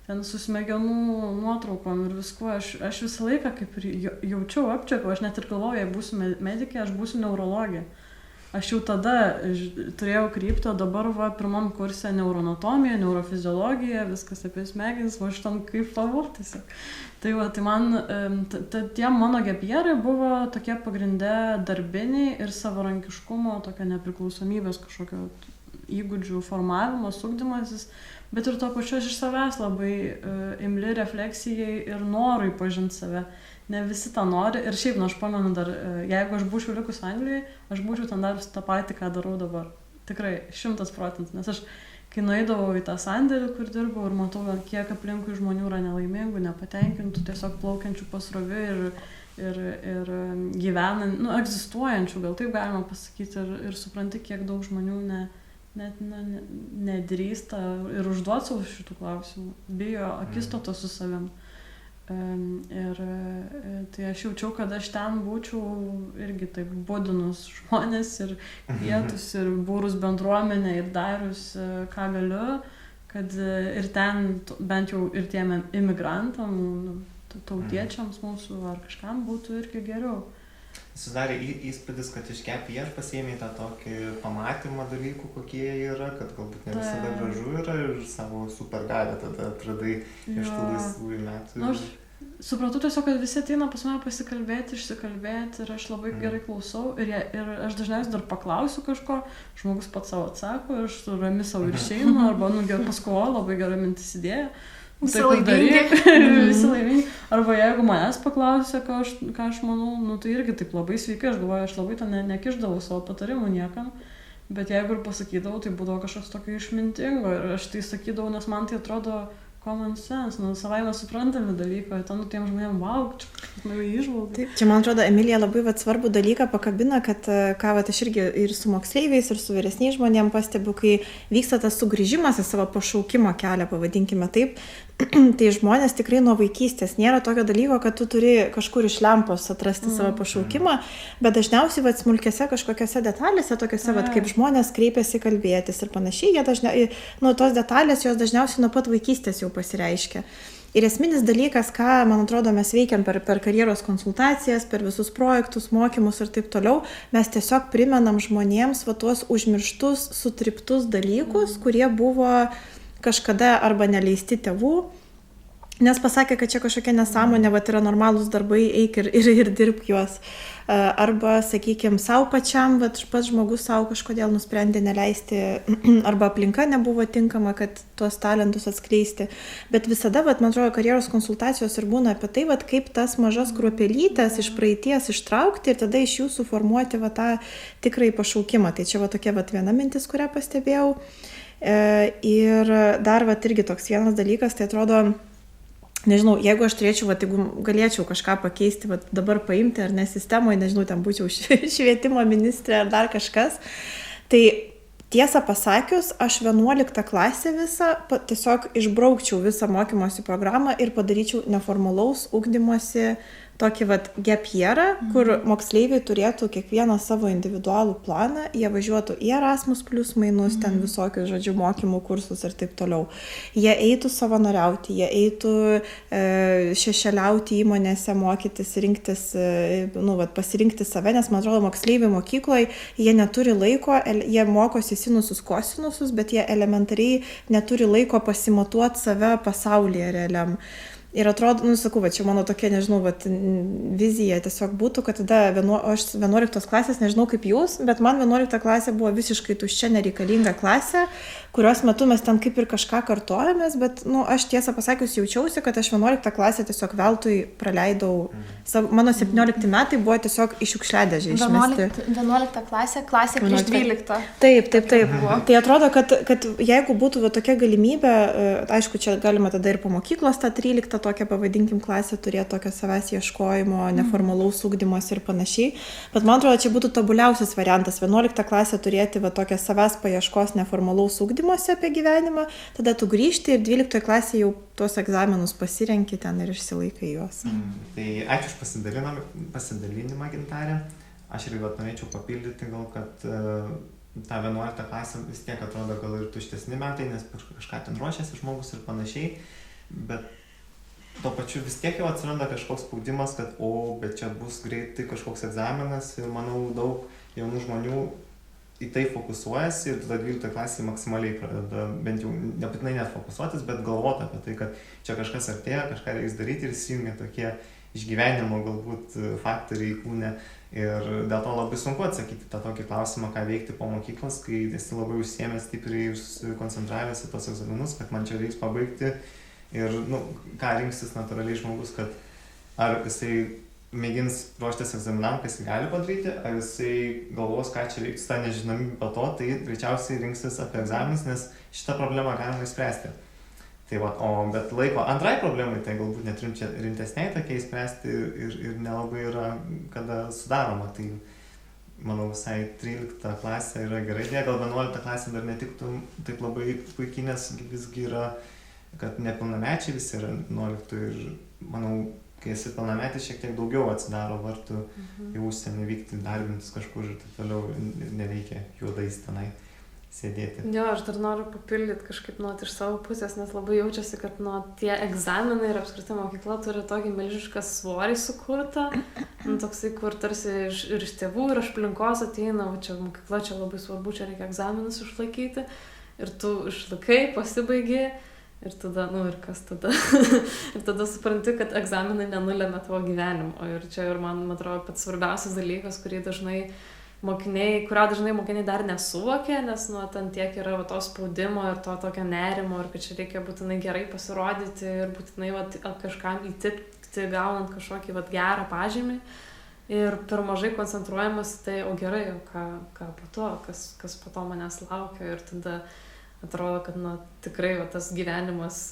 ten su smegenų nuotraukom ir viskuo, aš visą laiką kaip ir jaučiau, apčiapiau, aš net ir galvoju, jei būsiu medikė, aš būsiu neurologė. Aš jau tada turėjau kryptį, o dabar va, pirmam kurse neuroanatomija, neurofiziologija, viskas apie smegenis, va aš ten kaip favor tiesiog. Tai va, tai man, tie mano gepjerai buvo tokie pagrinde darbiniai ir savarankiškumo, tokia nepriklausomybės kažkokio įgūdžių formavimas, ugdymasis, bet ir to pačiu aš iš savęs labai imli refleksijai ir norui pažinti save. Ne visi tą nori ir šiaip, nu aš pamenu dar, jeigu aš būčiau likus Anglijoje, aš būčiau ten dar tą patį, ką darau dabar. Tikrai 100%, nes aš, kai nueidavau į tą sandėlį, kur dirbau ir matau, kiek aplinkui žmonių yra nelaimingų, nepatenkintų, tiesiog plaukiančių pasroviui ir gyvenant, nu, egzistuojančių, gal taip galima pasakyti, ir supranti, kiek daug žmonių net nedrįsta ir užduoti savo šitų klausimų, bijo akistato su savim. Ir tai aš jaučiau, kad aš ten būčiau irgi taip budinus žmonės ir kvietus ir būrus bendruomenę ir darius, ką galiu, kad ir ten bent jau ir tiem imigrantam, tautiečiams mūsų ar kažkam būtų irgi geriau. Susidarė įspūdis, kad iš Gapyear pasiėmė tą tokį pamatymą dalykų, kokie jie yra, kad galbūt ne visada gražu yra ir savo supergalę tada atradai iš tų laisvųjų metų. Nu, aš supratau tiesiog, kad visi ateina pas mane pasikalbėti, išsikalbėti ir aš labai gerai klausau ir aš dažniausiai dar paklausiu kažko, žmogus pats savo atsako ir aš rami savo ir išeinu arba paskovoju, labai gerai mintis idėja. Visi laimingi. Visi laimingi. Arba jeigu manęs paklausė, ką aš manau, nu tai irgi taip labai sveikai, aš galvoju, aš labai ten nekišdavau savo patarimų niekam, bet jeigu ir pasakydavau, tai būdavo kažkas tokio išmintingo ir aš tai sakydavau, nes man tai atrodo common sense, nu savaime suprantami dalykai, ten tiem žmonėm, wow, čia įžvalgai. Taip, čia man atrodo, Emilija labai svarbų dalyką pakabina, kad ką aš irgi ir su moksleiviais, ir su vyresniais žmonėm pastebiu, kai vyksta tas sugrįžimas į savo pašaukimo kelią, pavadinkime taip, tai žmonės tikrai nuo vaikystės nėra tokio dalyko, kad tu turi kažkur iš lempos atrasti savo pašaukimą, bet dažniausiai smulkėse kažkokiose detalėse, tokiose kaip žmonės kreipiasi kalbėtis ir panašiai, jie dažniausiai, nu tos detalės jos dažniausiai nuo pat vaikystės jau pasireiškia. Ir esminis dalykas, ką, man atrodo, mes veikiam per karjeros konsultacijas, per visus projektus, mokymus ir taip toliau, mes tiesiog primenam žmonėms va tuos užmirštus, sutriptus dalykus, kurie buvo kažkada arba neleisti tėvų, nes pasakė, kad čia kažkokia nesąmonė, va yra normalūs darbai, eik ir dirbk juos. Arba, sakykime, savo pačiam, va pats žmogus savo kažkodėl nusprendė neleisti, arba aplinka nebuvo tinkama, kad tuos talentus atskleisti. Bet visada, va, man atrodo, karjeros konsultacijos ir būna apie tai, va, kaip tas mažas kruopelytes iš praeities ištraukti ir tada iš jų suformuoti va tą tikrąjį pašaukimą. Tai čia va tokia va viena mintis, kurią pastebėjau. Ir dar va irgi toks vienas dalykas, tai atrodo, nežinau, jeigu aš turėčiau, va, jeigu galėčiau kažką pakeisti, va, dabar paimti ar ne sistemoje, nežinau, ten būčiau švietimo ministrė ar dar kažkas, tai tiesą pasakius, aš 11 klasę visą, tiesiog išbraukčiau visą mokymosi programą ir padaryčiau neformalaus ugdymosi tokį vat gepjerą, kur moksleiviai turėtų kiekvieną savo individualų planą, jie važiuotų į Erasmus plus mainus, ten visokius, žodžiu, mokymų kursus ir taip toliau. Jie eitų savanoriauti, jie eitų šešėliauti įmonėse, mokytis, rinktis, nu, vat, pasirinkti save, nes, man atrodo, moksleiviai mokykloje, jie neturi laiko, jie mokosi sinusus, kosinusus, bet jie elementariai neturi laiko pasimatuoti save pasaulyje realiam. Ir atrodo, nu, sakau, va, čia mano tokia, nežinau, va, vizija tiesiog būtų, kad tada aš 11 klasės, nežinau kaip jūs, bet man 11 klasė buvo visiškai tuščia, nereikalinga klasė, kurios metu mes ten kaip ir kažką kartojomės, bet, aš tiesą pasakius jaučiausi, kad aš 11 klasę tiesiog veltui praleidau. Mano 17 metai buvo tiesiog iš šiukšliadėžę išmesti. 11 klasė prieš 12. Taip. Tai atrodo, kad jeigu būtų tokia galimybė, aišku, čia galima tada ir po mokyklos tą 13 tokią, pavadinkim, klasę turėti tokio savęs ieškojimo, neformalaus ugdymosi ir panašiai. Bet man atrodo, čia būtų tobuliausias variantas 11 klasę turėti tokią savęs paieškos neformalaus ugdymosi apie gyvenimą, tada tu grįžti ir 12 klasė jau tuos egzaminus pasirenki ten ir išsilaikai juos. Tai ačiū už pasidalinimą, Gintarė. Aš irgi norėčiau papildyti gal, kad tą 11 klasę vis tiek atrodo gal ir tuštesni metai, nes kažką ten ruošiasi žmogus ir panašiai, bet tuo pačiu vis tiek jau atsiranda kažkoks spaudimas, kad bet čia bus greitai kažkoks egzaminas ir manau daug jaunų žmonių į tai fokusuojasi ir tada 12 klasėje maksimaliai pradeda, bent jau nebūtinai net fokusuotis, bet galvoti apie tai, kad čia kažkas artėja, kažką reiks daryti ir įsijungia tokie išgyvenimo galbūt faktoriai kūne. Ir dėl to labai sunku atsakyti tą tokį klausimą, ką veikti po mokyklos, kai esi labai užsiėmęs stipriai ir susikoncentravęs į tos egzaminus, kad man čia reiks pabaigti. Ir ką rinksis natūraliai žmogus, kad ar jisai mėgins ruoštis egzaminam, kas jį gali padaryti, ar jisai galvos, ką čia reiks tą nežinomybę po to, tai greičiausiai rinksis apie egzaminus, nes šitą problemą galima išspręsti. Tai bet laiko antrai problemai, tai galbūt net rimtesniai tokiai išspręsti ir nelabai yra kada sudaroma. Tai manau visai 13 klasė yra gerai, gal 11 klasė dar netiktų taip labai puikiai, nes visgi yra, kad nepilnamečiai visi yra 11 ir manau, kai esi pilnametis, šiek tiek daugiau atsidaro vartų į užsienį vykti, darbintis kažkur ir taip toliau, nereikia juodais tenai sėdėti. Jo, aš dar noriu papildyti kažkaip iš savo pusės, nes labai jaučiasi, kad tie egzaminai ir apskritai mokykla turi tokį milžišką svorį sukurtą, toksai, kur tarsi ir iš tėvų, ir iš aplinkos ateina, čia mokykla, čia labai svarbu, čia reikia egzaminus išlaikyti, ir tu išlaikai, pasibaigi. Ir tada, ir kas tada? Ir tada supranti, kad egzaminai nenulemia tavo gyvenimo. Ir čia ir man atrodo pats svarbiausias dalykas, kurio dažnai mokiniai dar nesuvokia, nes ten tiek yra to spaudimo ir to tokio nerimo, ir kad čia reikia būtinai gerai pasirodyti ir būtinai kažkam įtikti, gaunant kažkokį gerą pažymį. Ir per mažai koncentruojamas tai, gerai, ką po to, kas po to manęs laukia. Ir tada atrodo, kad tikrai tas gyvenimas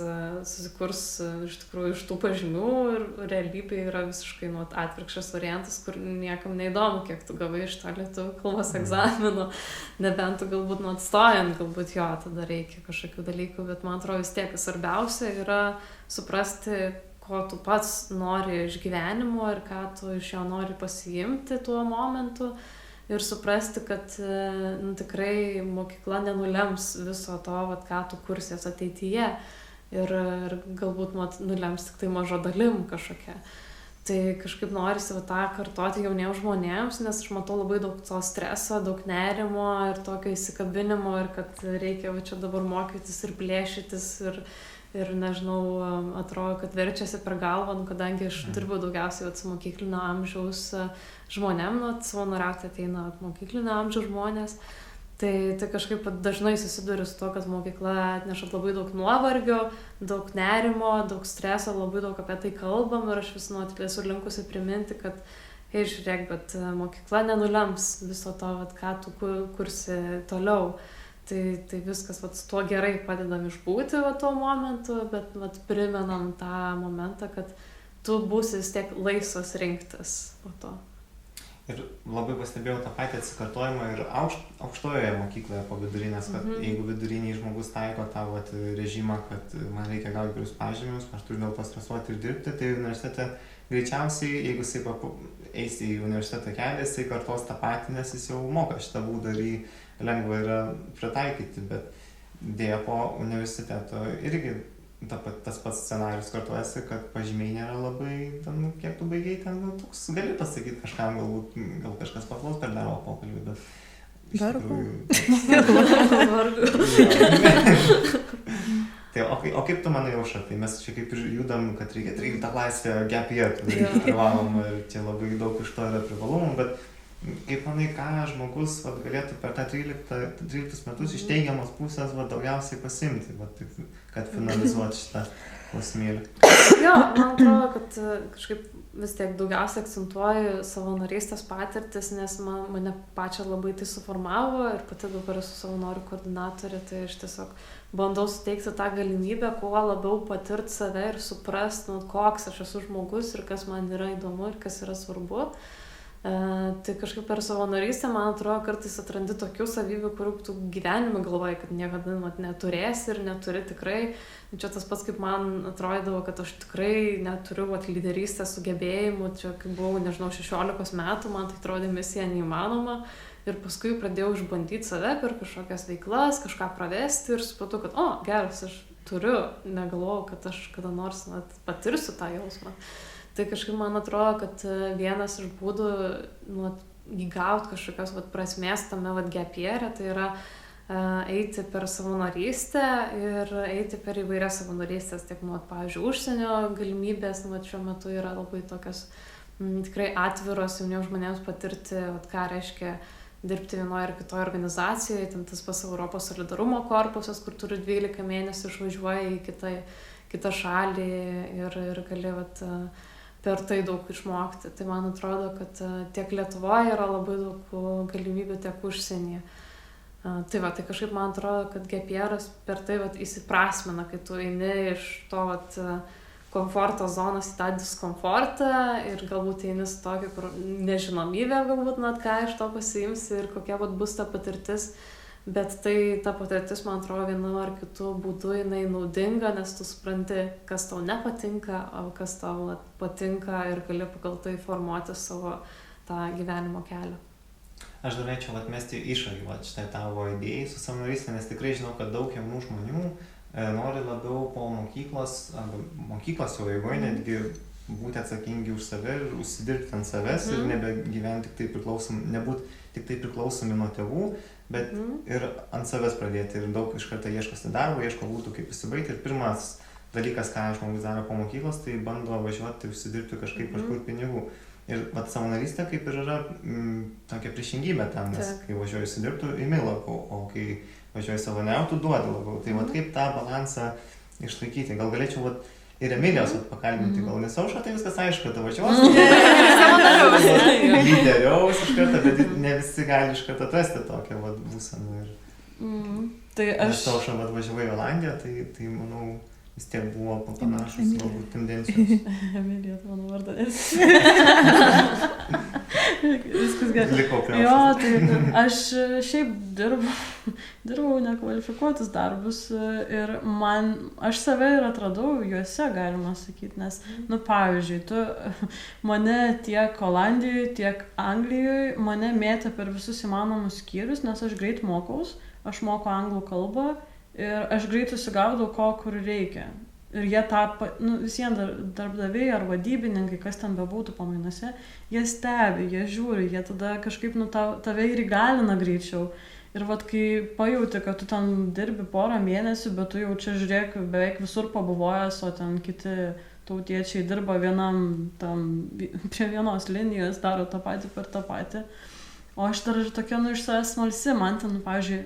susikurs iš tikrųjų iš tų pažymių ir realybė yra visiškai atvirkščias variantas, kur niekam neįdomu, kiek tu gavai iš to lietuvių kalbos egzamino, nebent tu galbūt atstojant, galbūt tada reikia kažkokių dalykų, bet man atrodo vis tiek svarbiausia yra suprasti, ko tu pats nori iš gyvenimo ir ką tu iš jo nori pasiimti tuo momentu. Ir suprasti, kad tikrai mokykla nenulems viso to, ką tu kursies ateityje. Ir galbūt nulems tik tai mažo dalim kažkokia. Tai kažkaip norisi tą kartoti jauniems žmonėms, nes aš matau labai daug to streso, daug nerimo ir tokio įsikabinimo, ir kad reikia čia dabar mokytis ir plėšytis ir nežinau, atrodo, kad verčiasi per galvą, kadangi aš dirbu daugiausiai su mokyklinio amžiaus žmonėm, savanoriauti ateina mokyklinio amžiaus žmonės, tai kažkaip dažnai susiduriu su to, kad mokykla atneša labai daug nuovargio, daug nerimo, daug streso, labai daug apie tai kalbam ir aš vis esu linkusi priminti, kad žiūrėk, bet mokykla nenulems viso to, ką tu kursi toliau. Tai viskas tuo gerai padedam išbūti tuo momentu, bet primenam tą momentą, kad tu būsi vis tiek laisvas rinktis po to. Ir labai pastebėjau tą patį atsikartojimą ir aukštojoje mokykloje po vidurinės, kad jeigu viduriniai žmogus taiko tą režimą, kad man reikia gauti gerus pažymius, aš turiu dėl to stresuoti ir dirbti, tai universitete greičiausiai, jeigu jisai eis į universiteto kelią, jisai kartos tą patį, nes jis jau moka šitą būdą ir jį lengva yra pritaikyti, bet dėja po universiteto irgi tas pats scenarius kartuojasi, kad pažymiai nėra labai, kiek tu baigiai ten, toks gali pasakyti kažkam, gal kažkas paklaus per darbo pokalbį, bet Vargu. Tai, o kaip tu manai, Aušra, tai mes čia kaip ir judam, kad reikia 13 klasę gap year, tai privalom ir čia labai daug iš to yra privalumų, bet kaip manai, ką žmogus galėtų per tą 13 metus iš teigiamos pusės daugiausiai pasimti, kad finalizuoti šitą klausimėlį? Jo, man atrodo, kad kažkaip vis tiek daugiausiai akcentuoju savanorystės patirtis, nes mane pačią labai tai suformavo ir pati dabar esu savanorių koordinatorė, tai aš tiesiog bandau suteikti tą galimybę, kuo labiau patirti save ir suprasti, koks aš esu žmogus ir kas man yra įdomu ir kas yra svarbu. Tai kažkaip per savanorystę, man atrodo, kartais atrandi tokių savybių, kurių tu gyvenime galvoji, kad niekada neturėsi ir neturi tikrai. Čia tas pats, kaip man atrodydavo, kad aš tikrai neturiu lyderystės sugebėjimų. Čia, kai buvau, 16 metų, man tai atrodė misija neįmanoma. Ir paskui pradėjau išbandyti save per kažkokias veiklas, kažką pravesti ir supratau, kad, geras, aš turiu, negalvojau, kad aš kada nors patirsiu tą jausmą. Tai kažkaip man atrodo, kad vienas iš būdų įgauti kažkokios prasmės tame gap year, tai yra eiti per savanorystę ir eiti per įvairias savanorystės, tiek, pavyzdžiui, užsienio galimybės, šiuo metu yra labai tokios tikrai atviros jauniems žmonėms patirti, ką reiškia dirbti vienoje ar kitoje organizacijoje, ten tas pas Europos solidarumo korpusas, kur turi 12 mėnesių išvažiuoja į kitą šalį ir gali per tai daug išmokti. Tai man atrodo, kad tiek Lietuvoje yra labai daug galimybių, tiek užsienyje. Tai kažkaip man atrodo, kad gap yearas per tai įsiprasmina, kai tu eini iš to komforto zonos į tą diskomfortą ir galbūt eini su tokia nežinomybė, galbūt ką iš to pasiimsi ir kokia bus ta patirtis. Bet ta patirtis, man atrodo, vienu ar kitu būdu jinai naudinga, nes tu supranti, kas tau nepatinka, o kas tau patinka ir gali pagal tai formuoti savo tą gyvenimo kelią. Aš norėčiau atmesti iššūkį šitai tavo idėjai su savanorystė, nes tikrai žinau, kad daug jaunų žmonių nori labiau po mokyklos arba mokyklos jau eigoje netgi būti atsakingi už save ir užsidirbti ant savęs ir nebegyventi nebūti tik tai priklausomi nuo tėvų, bet ir ant savęs pradėti ir daug iš karto ieškosi darbo, ieško būtų kaip įsibaigti. Ir pirmas dalykas, ką žmogus daro po mokyklos, tai bando važiuoti ir užsidirbti kažkur pinigų. Ir savanorystė kaip ir yra tokia priešingybė tam, nes kai važiuoji užsidirbti, imi labiau, o kai važiuoji savanoriauti, duodi labiau. Tai kaip tą balansą išlaikyti. Gal galėčiau ir Emilijos pakalbinti, gal nes Aušra, tai viskas aišku, kad važiuosi. Lyderiaus iš karto, bet ne visi gali iš karto atrasti tokią būseną. Tai aš... Aušra važiavai į Olandiją, tai manau, vis tiek buvo panašus galbūt tendencijos. Emilija, mano vardas. Viskas gerai. Liko prie jo, tai aš šiaip dirbau nekvalifikuotus darbus ir aš save ir atradau juose, galima sakyti, nes, pavyzdžiui, mane tiek Olandijoje, tiek Anglijoje mane mėtė per visus įmanomus skyrius, nes aš greit mokaus, aš moku anglų kalbą ir aš greit susigaudau, kur reikia. Ir jie visiems darbdaviai ar vadybininkai, kas ten bebūtų pamainuose, jie stebi, jie žiūri, jie tada kažkaip tave ir įgalina greičiau. Ir kai pajauti, kad tu ten dirbi porą mėnesių, bet tu jau čia žiūrėk beveik visur pabuvojęs, o ten kiti tautiečiai dirba prie vienos linijos, daro tą patį per tą patį. O aš dar ir tokia iš savęs smalsi, man ten, pavyzdžiui,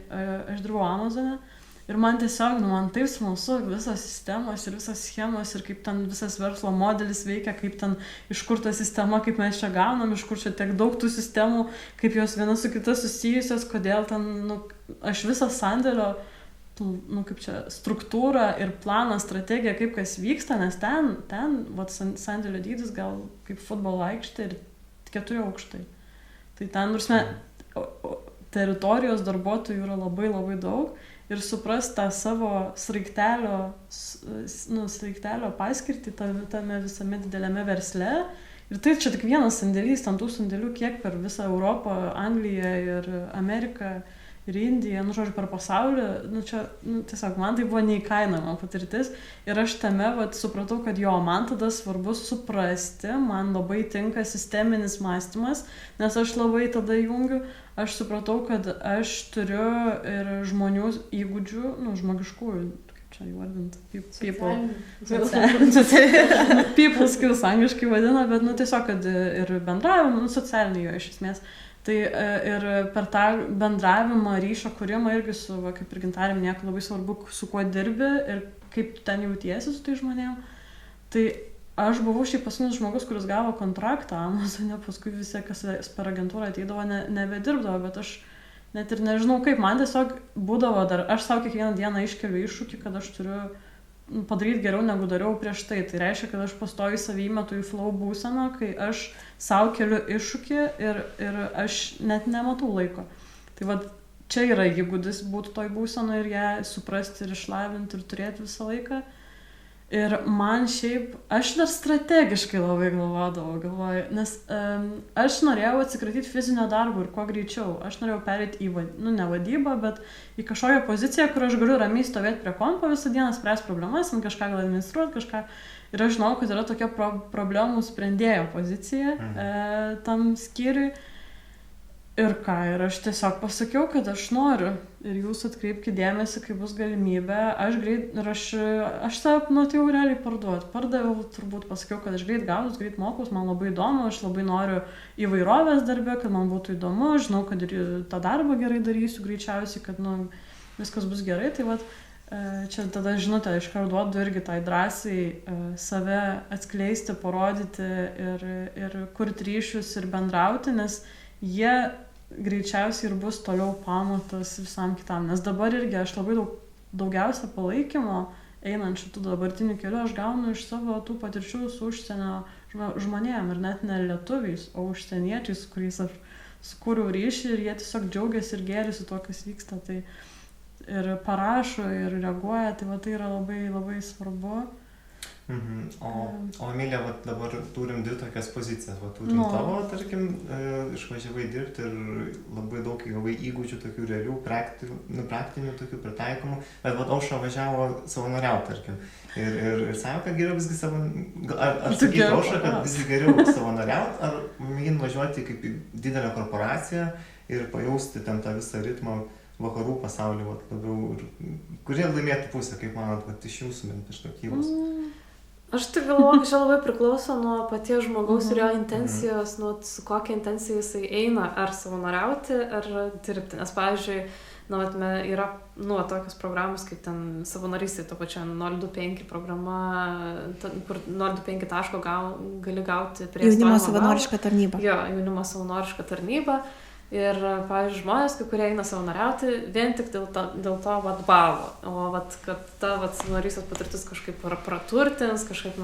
aš dirbau Amazone. Ir man tiesiog, man taip smalsu visos sistemos ir visos schemos ir kaip ten visas verslo modelis veikia, kaip ten, iš kur ta sistema, kaip mes čia gaunam, iš kur čia tiek daug tų sistemų, kaip jos viena su kita susijusios, kodėl ten, aš visą sandėlio, kaip čia, struktūrą ir planą, strategiją, kaip kas vyksta, nes ten, sandėlio dydis gal kaip futbolo aikštė ir 4 aukštai. Tai ten, teritorijos darbuotojų yra labai labai daug. Ir supras tą savo sraigtelio paskirtį tame visame dideliame versle. Ir tai čia tik vienas sandėlys, ten tų sandėlių kiek per visą Europą, Angliją ir Ameriką ir Indiją, žodžiu, per pasaulį. Tiesiog man tai buvo neįkainojama patirtis. Ir aš tame supratau, kad man tada svarbu suprasti, man labai tinka sisteminis mąstymas, nes aš labai tada jungiu. Aš supratau, kad aš turiu ir žmonių įgūdžių, žmogiškųjų, kaip čia įvardinti, people skills angliškai vadina, bet tiesiog, kad ir bendravimo, socialiniai jo iš esmės. Tai ir per tą bendravimą, ryšio kūrimą irgi su, va, kaip ir Gintarė minėjo, labai svarbu, su kuo dirbi ir kaip tu ten jautiesi su tai žmonėm. Tai aš buvau šiaip paskutinis žmogus, kuris gavo kontraktą Amazone, paskui visi, kas per agentūrą ateidavo, nebedirbdavo, bet aš net ir nežinau kaip, man tiesiog būdavo dar, aš savo kiekvieną dieną iškeliu iššūkį, kad aš turiu padaryti geriau negu dariau prieš tai. Tai reiškia, kad aš pastoju savį metu į flow būseną, kai aš savo keliu iššūkį ir aš net nematau laiko. Tai va, čia yra įgūdis būti toj būsenoje ir ją suprasti ir išlavinti ir turėti visą laiką. Ir man šiaip, aš dar strategiškai labai galvoju, nes aš norėjau atsikratyti fizinio darbo ir kuo greičiau. Aš norėjau pereiti į, ne vadybą, bet į kažkokią poziciją, kur aš galiu ramiai stovėti prie kompo visą dieną, spręsti problemas, kažką gal administruoti, kažką. Ir aš žinau, kad yra tokia problemų sprendėjo pozicija tam skyriui. Ir ką, ir aš tiesiog pasakiau, kad aš noriu ir jūs atkreipkite dėmesį, kai bus galimybė, aš save jau realiai pardaviau, turbūt pasakiau, kad aš greit gaudus, greit mokaus, man labai įdomu, aš labai noriu įvairovės darbę, kad man būtų įdomu, žinau, kad ir tą darbą gerai darysiu, greičiausiai, kad viskas bus gerai, tai vat, čia tada žinutę iškart duodu irgi tai drąsiai save atskleisti, parodyti ir kurti ryšius ir bendrauti, nes jie greičiausiai ir bus toliau pamatas visam kitam, nes dabar irgi aš labai daugiausia palaikymo einant šitų dabartinių kelių aš gaunu iš savo tų patirčių su užsienio žmonėm ir net ne lietuviais, o užsieniečiais, su kuriais aš sukūriau ryšį ir jie tiesiog džiaugiasi ir gėrisi tuo, kas vyksta, tai ir parašo ir reaguoja, tai va tai yra labai, labai svarbu. O Emilija, dabar turim dvi tokias pozicijas, turim tavo, tarkim, išvažiavai dirbti ir labai daug gavai įgūdžių, tokių realių, praktinių tokių pritaikomų, bet Aušra važiavo savanoriauti, tarkim, ir savo, kad geriau visgi ar sakyti Aušra, kad visgi geriau savanoriauti, ar mėgin važiuoti kaip į didelę korporaciją ir pajausti ten tą visą ritmą vakarų pasaulį labiau, kurie laimėtų pusę, kaip manot, iš jūsų perspektyvos? Aš tik galvoju, kad čia labai priklauso nuo paties žmogaus ir jo intencijos, nuo su kokia intencija jisai eina, ar savanoriauti, ar dirbti. Nes, pavyzdžiui, yra tokios programos, kaip ten savanorystė, to pačio 025 programa, kur 025 taško gali gauti prie jaunimo savanorišką tarnybą. Jo, jaunimo savanorišką tarnybą. Ir, pavyzdžiui, žmonės, kai kurie eina savanoriauti, vien tik dėl to balo. O kad ta savanorystės patirtis kažkaip praturtins, kažkaip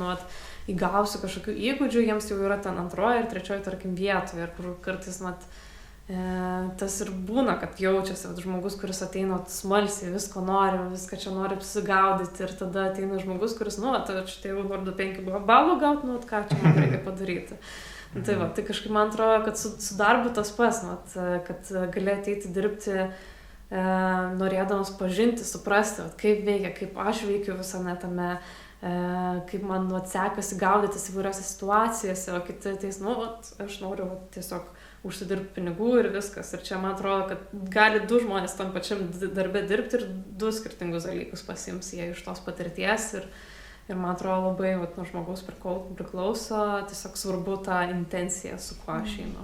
įgausiu kažkokių įgūdžių, jiems jau yra ten antroji ir trečioji, tarkim, vietoje. Ir kur kartais tas ir būna, kad jaučiasi žmogus, kuris ateina smalsiai, visko nori, viską čia nori susigaudyti. Ir tada ateina žmogus, kuris, čia jau noriu 5 balų gauti, ką čia man reikia padaryti. Tai va, tai kažkaip man atrodo, kad su darbu tas pats, kad gali ateiti dirbti, norėdamas pažinti, suprasti, kaip veikia, kaip aš veikiu visame tame, kaip man sekasi gaudytis įvairiose situacijose, o kiti ateis, aš noriu tiesiog užsidirbti pinigų ir viskas. Ir čia man atrodo, kad gali 2 žmonės tam pačiam darbe dirbti ir 2 skirtingus dalykus pasiims jie iš tos patirties. Ir man atrodo labai nuo žmogaus priklauso, tiesiog svarbu tą intenciją, su kuo aš einu.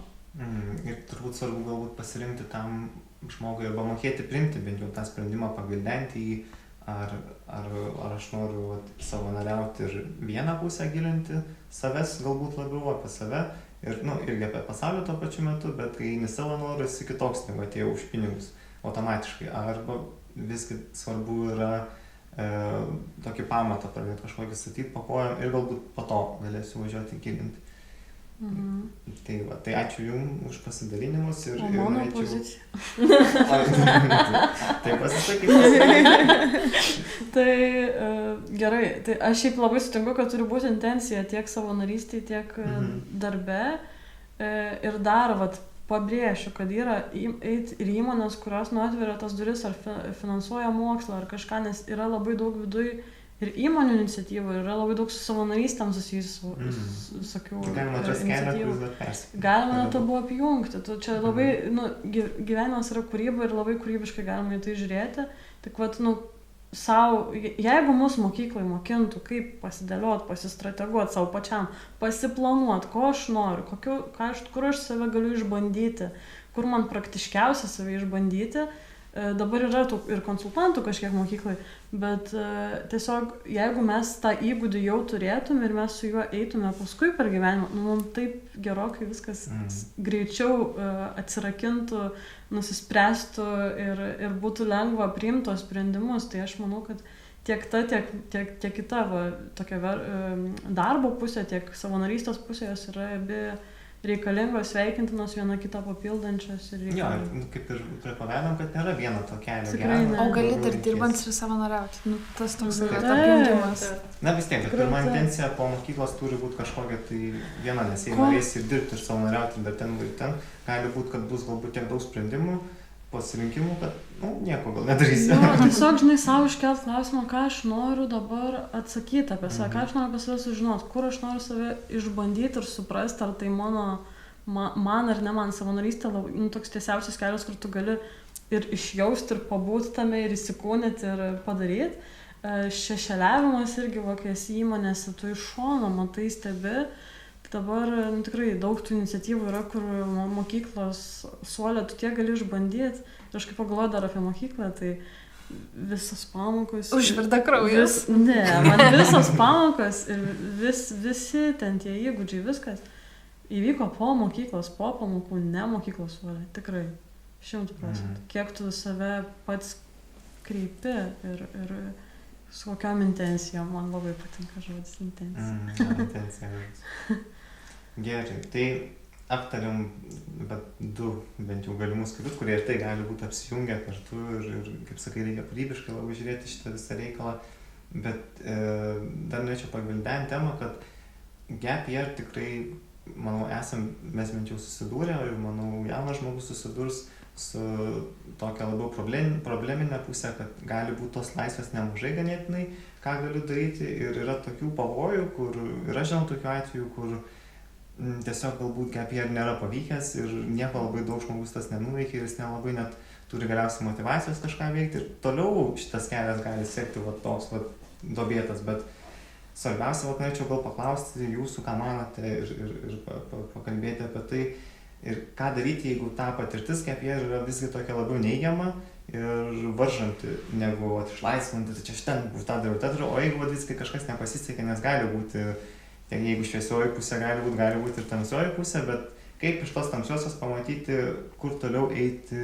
Ir turbūt svarbu galbūt pasirinkti tam žmogui arba mokėti priimti bent jau tą sprendimą, pagvildenti jį, ar aš noriu savanoriauti ir vieną pusę gilinti, savęs galbūt labiau apie save ir irgi apie pasaulį tuo pačiu metu, bet kai eini savo norų, esi kitoks negu atėjau už pinigus automatiškai. Arba visgi svarbu yra tokį pamatą pradėti kažkokį statyti po kojom ir galbūt po to galėsiu važiuoti gilinti. Tai ačiū Jums už pasidalinimus ir mano pozicija. Tai pasisakyti. Tai gerai, tai aš šiaip labai sutinku, kad turi būti intencija tiek savanorystėje, tiek darbe. Ir dar pabrėšiu, kad yra ir įmonės, kurios atveria tas duris ar finansuoja mokslą ar kažką, nes yra labai daug viduj ir įmonių iniciatyvų, yra labai daug su savanorystėm susijusių iniciatyvų. Galima to buvo apjungti. Čia labai, gyvenimas yra kūryba ir labai kūrybiškai galima į tai žiūrėti. Tik jeigu mus mokyklai mokintų, kaip pasidėlioti, pasistrateguoti savo pačiam, pasiplanuoti, ko aš noriu, kur aš save galiu išbandyti, kur man praktiškiausia save išbandyti. Dabar yra ir konsultantų kažkiek mokyklai, bet tiesiog jeigu mes tą įgūdį jau turėtume ir mes su juo eitume paskui per gyvenimą, mums taip gerokai viskas greičiau atsirakintų, nusispręstų ir būtų lengva priimti tos sprendimus. Tai aš manau, kad tiek ta, tiek kita tokia darbo pusė, tiek savanorystės pusė, jos yra abi reikalingos, sveikintinos, viena kitą papildančios ir reikalingos. Jo, kaip ir pripavedom, kad nėra vieno to kelio. Ne. O gali dar dirbant ir savanoriauti. Tas toks apjungimas. Na vis tiek, bet pirma intencija po mokyklos turi būti kažkokia tai viena, nes jei norėsi ir dirbti ir savanoriauti, bet ten gali būti, kad bus galbūt tiek daug sprendimų, pasirinkimų, kad nieko gal nedarysi. Jo, tiesiog, savo iškelt klausimą, ką aš noriu dabar atsakyti apie save, ką aš noriu apie save sužinoti, kur aš noriu save išbandyti ir suprasti, ar tai man ar ne man savanorystė, toks tiesiausias kelias, kur tu gali ir išjausti, ir pabūti tame, ir įsikūnyti, ir padaryti. Šešėliavimas irgi, kai esi įmonėse, tu iš šono matai, stebi. Dabar tikrai daug tų iniciatyvų yra, kur mokyklos suolė tu tiek gali išbandyti. Ir aš kaip pagalvoju dar apie mokyklą, tai visas pamokos... Užvirda kraujas. Ne, man visas pamokos ir visi ten tie įgūdžiai, viskas įvyko po mokyklos, po pamokų, ne mokyklos suolė. Tikrai, 100%. Kiek tu save pats kreipi ir su kokiom intencijom, man labai patinka žodis intencija. Intencija. Gerai, tai aptariam du bent jau galimus kelius, kurie ir tai gali būti apsijungę kartu ir kaip sakai, reikia kūrybiškai labai žiūrėti šitą visą reikalą. Bet dar norėčiau pagvildenti temą, kad gap year tikrai, manau, mes bent jau susidūrę ir manau, jaunas žmogus susidurs su tokia labiau probleminė pusė, kad gali būti tos laisvės nemažai ganėtinai, ką galiu daryti, ir yra tokių pavojų, kur yra žinau tokių atvejų, kur tiesiog galbūt gap year nėra pavykęs ir nieko labai daug žmogus tas nenuveikia ir jis nelabai net turi galiausiai motyvacijos kažką veikti ir toliau šitas kelias gali sekti toks duobėtas, bet svarbiausia, norėčiau gal paklausti jūsų, ką manote ir pakalbėti apie tai ir ką daryti, jeigu ta patirtis gap year yra visgi tokia labiau neigiama ir varžanti negu išlaisvinti, tai čia šitą bus tą dariau, o jeigu visgi kažkas nepasisekė, nes gali būti, jeigu šviesioji pusė gali būti ir tamsioji pusė, bet kaip iš tos tamsiosios pamatyti, kur toliau eiti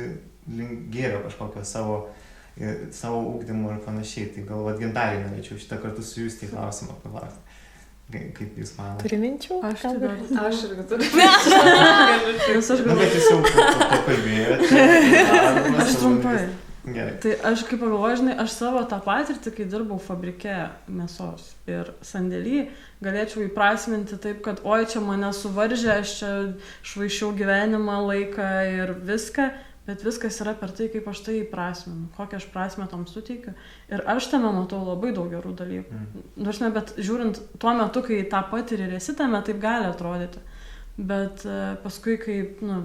link gėrio kažkokio savo ūkdymo ir panašiai. Tai gal Gintarė norėčiau šitą kartu su jūs tai klausimą paklausti. Kaip jūs manote? Turi minčių? Aš irgi turiu minčių. Bet jūs jau pakalbėjote. Aš trumpai. Gerai. Tai aš kaip pagalvoju, aš savo tą patirtį, kai dirbau fabrike mėsos ir sandėly, galėčiau įprasminti taip, kad oi, čia mane suvaržė, aš čia švaiščiau gyvenimą, laiką ir viską, bet viskas yra per tai, kaip aš tai įprasminu, kokią aš prasmę tam suteikiu. Ir aš tame matau labai daug gerų dalykų. Bet žiūrint tuo metu, kai tą patiri ir esi tame, taip gali atrodyti. Bet paskui, kai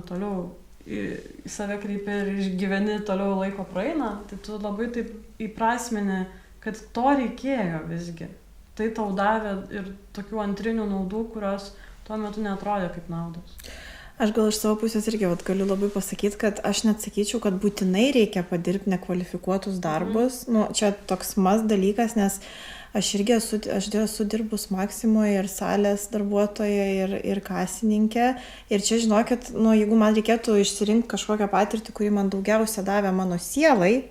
toliau į save kreipi ir išgyveni, toliau laiko praeina, tai tu labai taip įprasmini, kad to reikėjo visgi. Tai tau davė ir tokių antrinių naudų, kurios tuo metu neatrodė kaip naudos. Aš gal iš savo pusės irgi galiu labai pasakyti, kad aš net sakyčiau, kad būtinai reikia padirbti nekvalifikuotus darbus. Čia toks dalykas, nes aš irgi esu dirbus Maksimoje ir salės darbuotoja ir kasininkė. Ir čia žinokit, jeigu man reikėtų išsirinkti kažkokią patirtį, kuri man daugiausia davė mano sielai,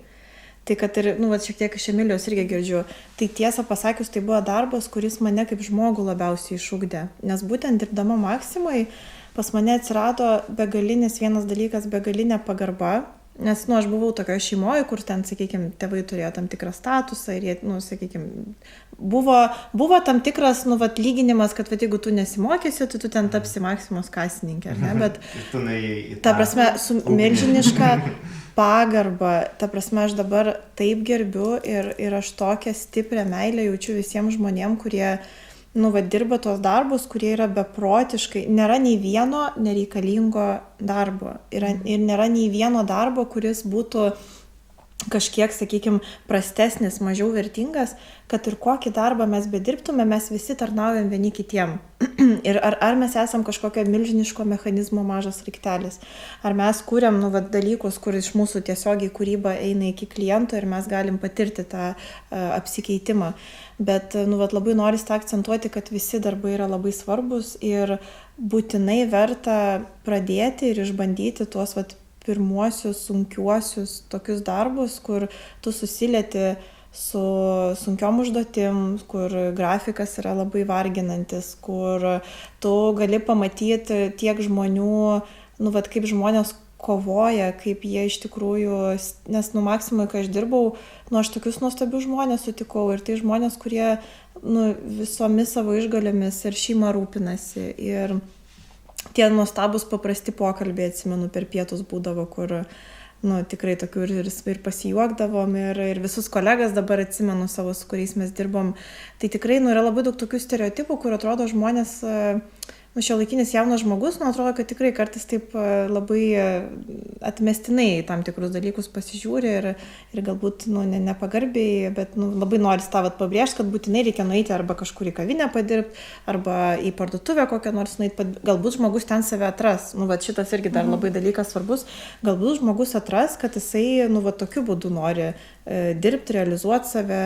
tai kad ir, šiek tiek iš Emilijos irgi girdžiu, tai tiesą pasakius, tai buvo darbas, kuris mane kaip žmogų labiausiai išugdė. Nes būtent dirbdama Maksimoje pas mane atsirado vienas dalykas, begalinė pagarba. Nes, aš buvau tokioje šeimoje, kur ten, sakykime, tėvai turėjo tam tikrą statusą ir jie, sakykime, buvo tam tikras, lyginimas, kad, jeigu tu nesimokysi, tai tu ten tapsi Maksimos kasininkė, ar ne? Bet, ta prasme, su milžiniška pagarba, ta prasme, aš dabar taip gerbiu ir aš tokią stiprią meilę jaučiu visiems žmonėms, kurie dirba tos darbus, kurie yra beprotiškai, nėra nei vieno nereikalingo darbo ir nėra nei vieno darbo, kuris būtų kažkiek, sakykime, prastesnis, mažiau vertingas, kad ir kokį darbą mes bedirbtume, mes visi tarnaujam vieni kitiem. Ir ar mes esam kažkokio milžiniško mechanizmo mažas raiktelis, ar mes kūriam dalykus, kur iš mūsų tiesiogiai kūryba eina iki kliento ir mes galim patirti tą apsikeitimą. Bet labai noriu tą akcentuoti, kad visi darbai yra labai svarbus ir būtinai verta pradėti ir išbandyti tuos pirmuosius sunkiuosius tokius darbus, kur tu susilieti su sunkiom užduotim, kur grafikas yra labai varginantis, kur tu gali pamatyti tiek žmonių, kaip žmonės kovoja, kaip jie iš tikrųjų, nes maksimai, kai aš dirbau, aš tokius nuostabius žmonės sutikau ir tai žmonės, kurie visomis savo išgalėmis ir šeima rūpinasi. Ir tie nuostabus paprasti pokalbiai, atsimenu, per pietus būdavo, kur tikrai tokių ir pasijuokdavom ir visus kolegas dabar atsimenu savo, su kuriais mes dirbom. Tai tikrai yra labai daug tokių stereotipų, kur atrodo žmonės, šiuolaikinis jaunas žmogus, atrodo, kad tikrai kartais taip labai atmestinai tam tikrus dalykus pasižiūri ir galbūt nepagarbiai, bet labai nori tą pabrėžti, kad būtinai reikia nueiti arba kažkur į kavinę padirbti, arba į parduotuvę kokią nors nueiti, galbūt žmogus ten save atras. Šitas irgi dar labai dalykas svarbus. Galbūt žmogus atras, kad jisai tokiu būdu nori dirbti, realizuoti save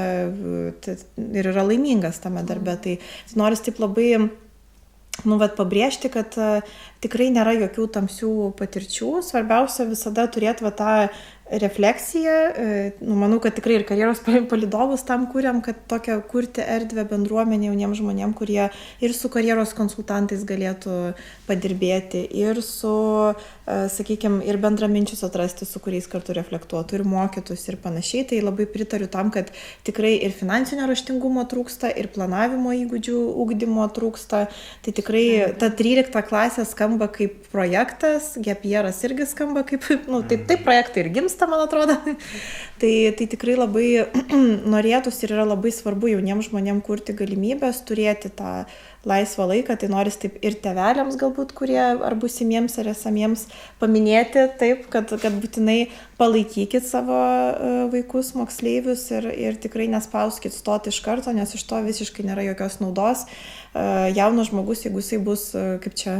ir yra laimingas tame darbe. Tai nori taip labai pabrėžti, kad tikrai nėra jokių tamsių patirčių. Svarbiausia visada turėti tą refleksiją. Manau, kad tikrai ir karjeros palydovus tam kuriam, kad tokią kurti erdvę bendruomenę jauniems žmonėms, kurie ir su karjeros konsultantais galėtų padirbėti, ir su, sakykime, ir bendraminčius atrasti, su kuriais kartu reflektuotų, ir mokytus ir panašiai. Tai labai pritariu tam, kad tikrai ir finansinio raštingumo trūksta, ir planavimo įgūdžių ugdymo trūksta. Tai tikrai ta 13 klasė skamba kaip projektas, gap yearas irgi skamba kaip, taip projektai ir gimsta, man atrodo. Tai tikrai labai norėtųsi ir yra labai svarbu jauniems žmonėms kurti galimybės, turėti tą laisvą laiką, tai noris taip ir tėveliams galbūt, kurie ar būsimiems ar esamiems paminėti taip, kad būtinai palaikykit savo vaikus, moksleivius ir tikrai nespauskit stoti iš karto, nes iš to visiškai nėra jokios naudos. Jaunas žmogus, jeigu jisai bus kaip čia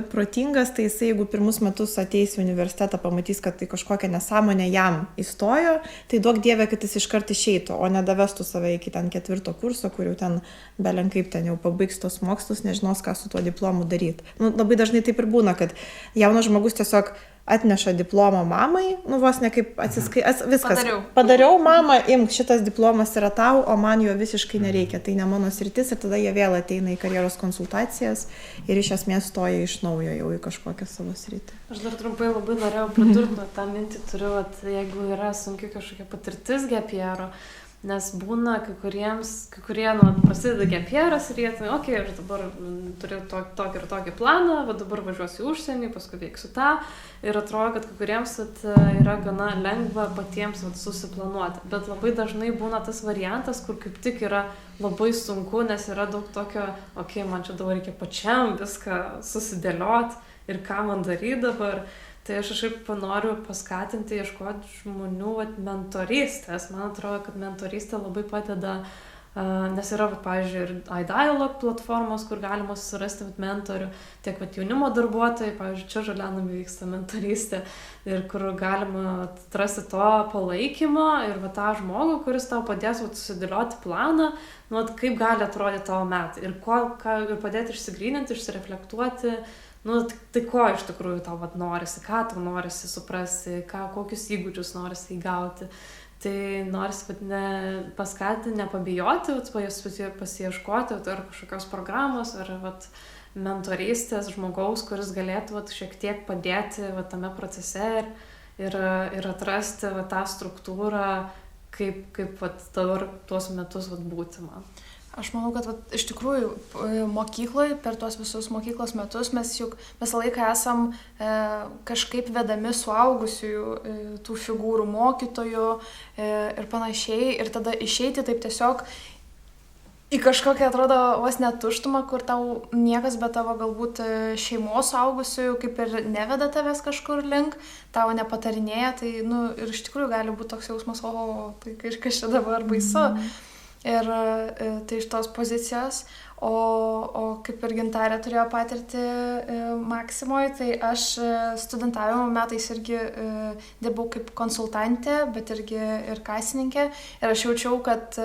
protingas, tai jisai, jeigu pirmus metus ateis į universitetą, pamatys, kad tai kažkokia nesąmonė jam įstojo, tai duok Dieve, kad jis iškart išeitų, o nedavestų save iki ten 4 kurso, kur jau ten belenkaip ten jau pabaigs tos mokslus, nežinos, ką su tuo diplomu daryti. Labai dažnai taip ir būna, kad jaunas žmogus tiesiog atneša diplomą mamai, vos ne kaip viskas. Padariau, mama, imk, šitas diplomas yra tau, o man jo visiškai nereikia, tai ne mano sritis, ir tada jie vėl ateina į karjeros konsultacijas ir iš esmės stoja iš naujo jau į kažkokią savo sritį. Aš dar trumpai labai norėjau pridurti tą mintį, turiu, jeigu yra sunki kažkokia patirtis gap yearo, nes būna kai kurie prasideda gap yearas ir jie, aš dabar turiu tokį ir tokį planą, dabar važiuosiu į užsienį, paskui veiksiu tą, ir atrodo, kad kai kuriems yra gana lengva patiems susiplanuoti, bet labai dažnai būna tas variantas, kur kaip tik yra labai sunku, nes yra daug tokio, man čia dabar reikia pačiam viską susidėlioti ir ką man daryti dabar. Tai aš kažkaip noriu paskatinti, ieškoti žmonių mentorystės. Man atrodo, kad mentorystė labai padeda, nes yra, pavyzdžiui, ir iDialog platformos, kur galima susirasti mentorių, tiek jaunimo darbuotojai, pavyzdžiui, čia Žalianame vyksta mentorystė, ir kur galima atrasti to palaikymo ir tą žmogų, kuris tau padės susidėlioti planą, kaip gali atrodyti tavo metai ir padėti išsigryninti, išsireflektuoti. Tai ko iš tikrųjų tau norisi, ką tau norisi suprasti, kokius įgūdžius norisi įgauti. Tai norisi paskatinti, nepabijoti, pasiieškoti ar kažkokios programos, ar mentorystės žmogaus, kuris galėtų šiek tiek padėti tame procese ir atrasti tą struktūrą, kaip dabar tuos metus būti man. Aš manau, kad iš tikrųjų mokykloje, per tuos visus mokyklos metus mes juk visą laiką esam kažkaip vedami suaugusiųjų, tų figūrų, mokytojų ir panašiai. Ir tada išeiti taip tiesiog į kažkokią, atrodo, vos netuštumą, kur tau niekas be tavo galbūt šeimos suaugusiųjų kaip ir neveda tavęs kažkur link, tau nepatarinėja, tai, ir iš tikrųjų gali būti toks jausmas, tai kažkas čia dabar baisu. Ir tai iš tos pozicijos, o kaip ir Gintarė turėjo patirti Maksimoje, tai aš studentavimo metais irgi dirbau kaip konsultantė, bet irgi ir kasininkė. Ir aš jaučiau, kad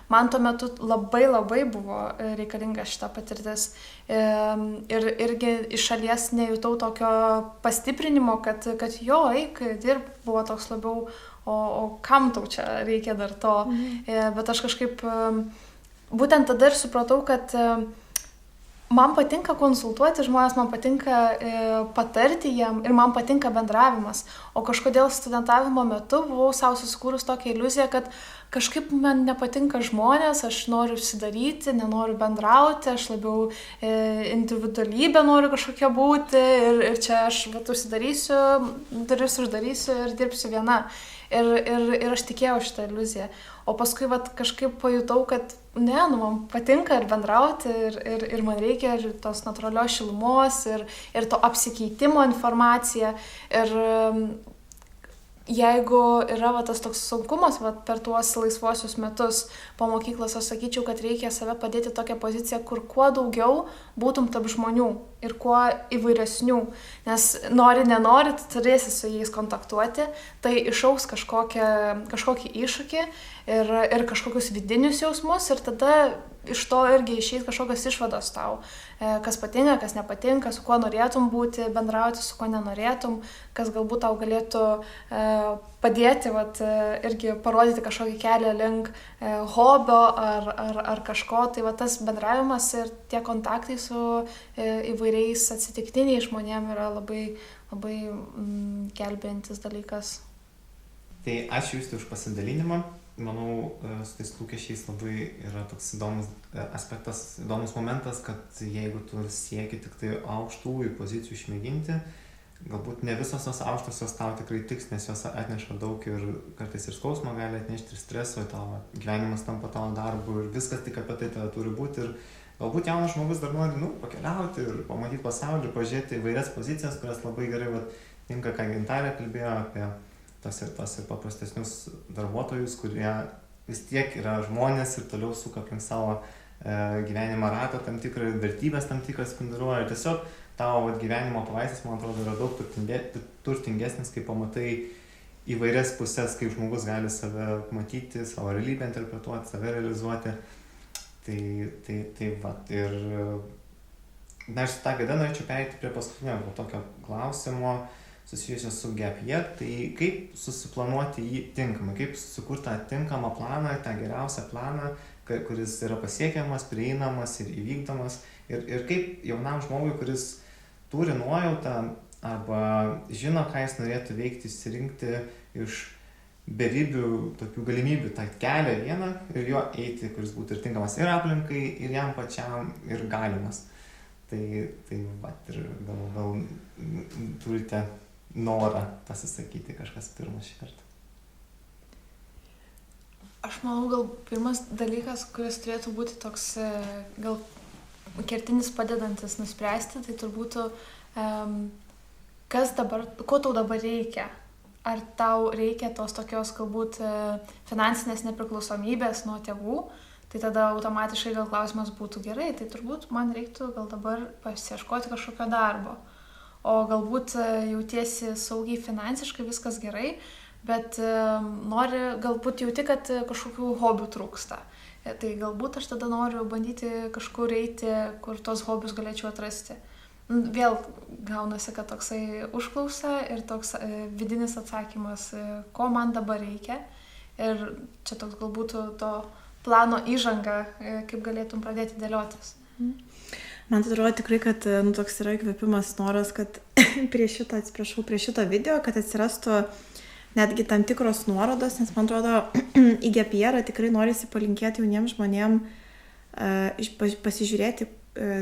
man tuo metu labai buvo reikalinga šita patirtis. Ir irgi iš šalies nejutau tokio pastiprinimo, kad jo, eik, dirb, buvo toks labiau, o kam tau čia reikia dar to. Bet aš kažkaip būtent tada ir supratau, kad man patinka konsultuoti žmonės, man patinka patarti jiem ir man patinka bendravimas. O kažkodėl studentavimo metu buvau savo susikūrus tokią iliuziją, kad kažkaip man nepatinka žmonės, aš noriu užsidaryti, nenoriu bendrauti, aš labiau individualybė noriu kažkokia būti ir čia aš užsidarysiu, duris uždarysiu ir dirbsiu viena. Ir aš tikėjau šitą iliuziją. O paskui kažkaip pajutau, kad man patinka ir bendrauti, ir man reikia ir tos natūralios šilumos, ir to apsikeitimo informacija. Ir jeigu yra tas toks sunkumas per tuos laisvuosius metus po mokyklos, aš sakyčiau, kad reikia save padėti tokią poziciją, kur kuo daugiau būtum tarp žmonių ir kuo įvairesnių. Nes nenori, tu turėsi su jais kontaktuoti, tai išaugs kažkokį iššūkį ir kažkokius vidinius jausmus, ir tada iš to irgi išeis kažkokios išvados tau, kas patinka, kas nepatinka, su kuo norėtum būti, bendrauti, su kuo nenorėtum, kas galbūt tau galėtų padėti, irgi parodyti kažkokį kelią link hobio ar kažko. Tai tas bendravimas ir tie kontaktai su įvairiais atsitiktiniais žmonėm yra labai gelbėjantis dalykas. Tai ačiū Justė už pasidalinimą. Manau, su tais lūkesčiais labai yra toks įdomus aspektas, įdomus momentas, kad jeigu tu sieki tik tai aukštųjų pozicijų išmėginti, galbūt ne visos tos aukštosios tau tikrai tiks, nes jos atneša daug ir kartais ir skausmo gali atnešti, ir streso, tavo gyvenimas tampa tavo darbu ir viskas tik apie tai tada turi būti. Ir galbūt jaunas žmogus dar nori pakeliauti ir pamatyti pasaulį, pažiūrėti įvairias pozicijas, kurias labai gerai tinka, ką Gintarė kalbėjo apie tas ir paprastesnius darbuotojus, kurie vis tiek yra žmonės ir toliau suka aplink savo gyvenimo ratą tam tikrą, vertybės tam tikrą spinduliuoja. Ir tiesiog tavo gyvenimo pavaizdas, man atrodo, yra daug turtingesnis, kai pamatai įvairias pusės, kaip žmogus gali save matyti, savo realybę interpretuoti, save realizuoti. Ir aš tą gadą norėčiau pereiti prie paskutinio tokio klausimo susijusio su gap year. Tai kaip susiplanuoti jį tinkamai, kaip susikurti tą tinkamą planą, tą geriausią planą, kuris yra pasiekiamas, prieinamas ir įvykdomas. Ir kaip jaunam žmogui, kuris turi nuojautą arba žino, ką jis norėtų veikti, išsirinkti iš beribių tokių galimybių tą kelią vieną ir jo eiti, kuris būtų ir tinkamas ir aplinkai, ir jam pačiam, ir galimas. Ir gal turite norą pasisakyti kažkas pirmas šį kartą. Aš manau, gal pirmas dalykas, kuris turėtų būti toks gal kertinis padedantis nuspręsti, tai turbūt ko tau dabar reikia. Ar tau reikia tos tokios galbūt finansinės nepriklausomybės nuo tėvų, tai tada automatiškai gal klausimas būtų gerai, tai turbūt man reiktų gal dabar pasiieškoti kažkokio darbo. O galbūt jautiesi saugiai finansiškai, viskas gerai, bet galbūt jauti, kad kažkokių hobių trūksta. Tai galbūt aš tada noriu bandyti kažkur eiti, kur tos hobius galėčiau atrasti. Vėl gaunasi, kad toksai užklausa ir toks vidinis atsakymas, ko man dabar reikia. Ir čia toks galbūt to plano įžanga, kaip galėtum pradėti dėliotis. Man atrodo tikrai, kad toks yra įkvėpimas noras, kad prie šito video, kad atsirastų netgi tam tikros nuorodos, nes man atrodo, į gap yearą tikrai norisi palinkėti jauniems žmonėms pasižiūrėti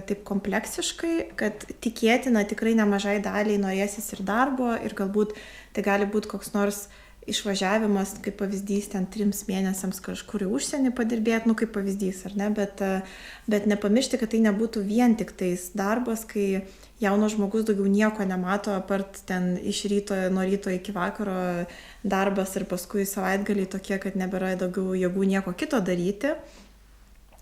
taip kompleksiškai, kad tikėtina tikrai nemažai daliai norėsis ir darbo, ir galbūt tai gali būti koks nors išvažiavimas, kaip pavyzdys, ten 3 mėnesiams kažkur į užsienį padirbėti, kaip pavyzdys, ar ne, bet nepamiršti, kad tai nebūtų vien tik tais darbas, kai jaunas žmogus daugiau nieko nemato, apart ten nuo ryto iki vakaro darbas ir paskui savaitgaliai tokie, kad nebėra daugiau jėgų nieko kito daryti.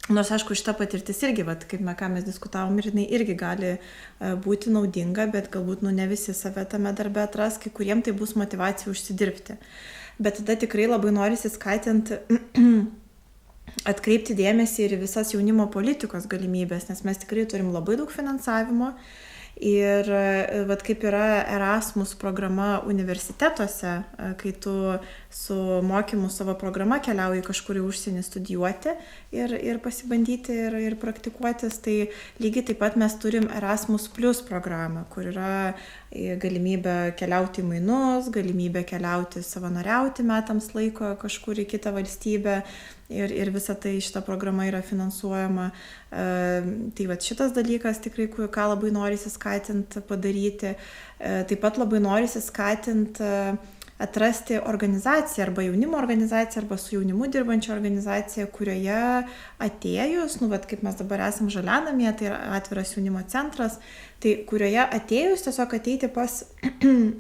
Nors, aišku, šita patirtis irgi, kaip ką mes diskutavom, ir jinai irgi gali būti naudinga, bet galbūt ne visi save tame darbe atras, kai kuriem tai bus motyvacija užsidirbti. Bet tada tikrai labai norisi skatinti atkreipti dėmesį ir visas jaunimo politikos galimybės, nes mes tikrai turim labai daug finansavimo. Ir kaip yra Erasmus programa universitetuose, kai tu su mokymu savo programa keliauji kažkur į užsienį studijuoti ir pasibandyti ir praktikuotis, tai lygiai taip pat mes turim Erasmus Plus programą, kur yra galimybė keliauti į mainus, galimybė keliauti savanoriauti metams laiko kažkur į kitą valstybę. Ir visa tai šita programa yra finansuojama. Tai šitas dalykas tikrai, ką labai norisi skatinti padaryti. Taip pat labai norisi skatinti atrasti organizaciją arba jaunimo organizaciją arba su jaunimu dirbančią organizaciją, kurioje atėjus, kaip mes dabar esam Žalianamyje, tai yra atviras jaunimo centras, tai kurioje atėjus tiesiog ateiti pas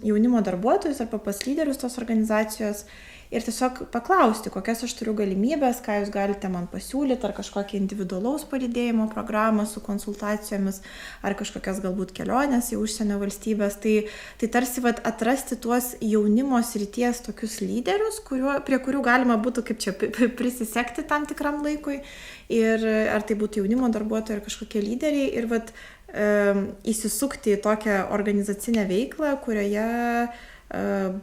jaunimo darbuotojus arba pas lyderius tos organizacijos ir tiesiog paklausti, kokias aš turiu galimybės, ką jūs galite man pasiūlyti, ar kažkokią individualaus palydėjimo programą su konsultacijomis, ar kažkokias galbūt kelionės į užsienio valstybės. Tai tarsi atrasti tuos jaunimo srities tokius lyderius, prie kurių galima būtų kaip čia prisisekti tam tikram laikui, ir ar tai būtų jaunimo darbuotojai ar kažkokie lyderiai, ir įsisukti į tokią organizacinę veiklą, kurioje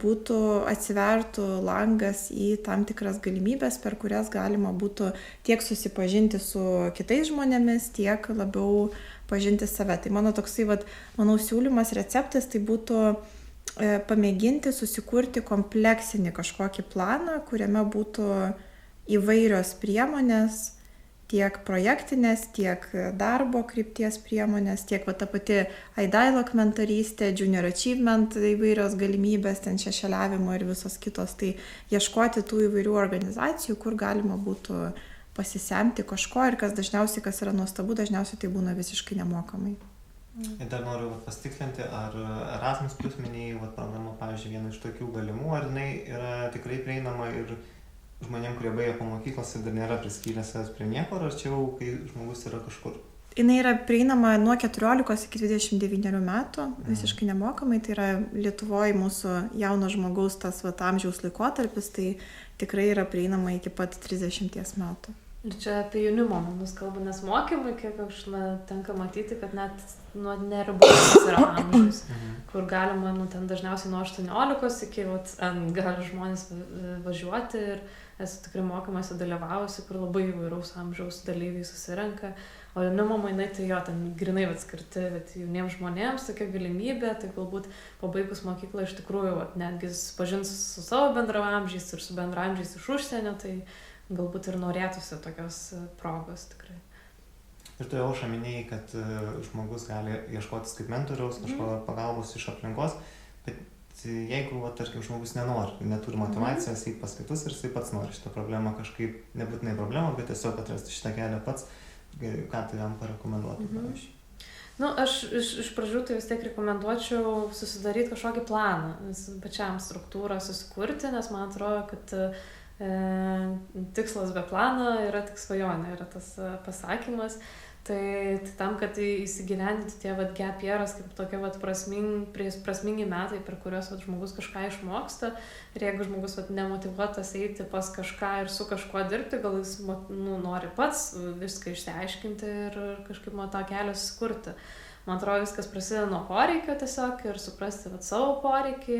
būtų atsivertų langas į tam tikras galimybės, per kurias galima būtų tiek susipažinti su kitais žmonėmis, tiek labiau pažinti save. Tai mano toksai, manau, siūlymas, receptas, tai būtų pamėginti susikurti kompleksinį kažkokį planą, kuriame būtų įvairios priemonės, tiek projektinės, tiek darbo krypties priemonės, tiek ta pati iDialog mentorystė, Junior Achievement įvairios galimybės, ten šešėliavimo ir visos kitos. Tai ieškoti tų įvairių organizacijų, kur galima būtų pasisemti kažko, ir kas dažniausiai, kas yra nuostabu, dažniausiai tai būna visiškai nemokamai. Ir dar noriu pasitikslinti, ar Erasmus Plus minėjai programa, pavyzdžiui, viena iš tokių galimų, ar jinai yra tikrai prieinama ir žmonėm, kurie baigia po mokyklos ir dar nėra priskyręs savęs prie nieko, ar čia jau, kai žmogus yra kažkur? Jinai yra prieinama nuo 14 iki 29 metų, visiškai nemokamai. Tai yra Lietuvoje mūsų jauno žmogaus tas amžiaus laikotarpis, tai tikrai yra prieinama iki pat 30 metų. Ir čia apie jaunimo menus kalba, nes mokymai, kiek aš tenka matyti, kad net neribotas yra amžius, kur galima ten dažniausiai nuo 18 iki gali žmonės važiuoti, ir esu tikrai mokymuose dalyvavusi, kur labai įvairaus amžiaus dalyviai susirenka, o jaunimo mainai tai jo, ten grinai skirti jauniems žmonėms tokia galimybė, tai galbūt pabaigus mokyklą iš tikrųjų netgi pažins su savo bendraamžiais ir su bendraamžiais iš užsienio, tai galbūt ir norėtųsi tokios progos tikrai. Ir tu jau minėjai, kad žmogus gali ieškotis kaip mentoriaus, kažko pagalbos iš aplinkos, bet jeigu, tarkim, žmogus neturi motyvacijos eiti pas kitus ir jisai pats nori šitą problemą kažkaip, nebūtinai problemą, bet tiesiog atrasti šitą kelią pats, ką tai jam parekomenduotų, pavyzdžiui? Aš iš pradžių tai vis tiek rekomenduočiau susidaryti kažkokį planą, pačiam struktūrą susikurti, nes man atrodo, kad tikslas be plano yra tik svajonė, yra tas pasakymas. Tai tam, kad įsigyvendinti tie gap years kaip tokie prasmingi metai, per kuriuos žmogus kažką išmoksta, ir jeigu žmogus nemotyvuotas eiti pas kažką ir su kažkuo dirbti, gal jis nori pats viską išsiaiškinti ir kažkaip nuo to kelio susikurti. Man atrodo, viskas prasideda nuo poreikio tiesiog ir suprasti savo poreikį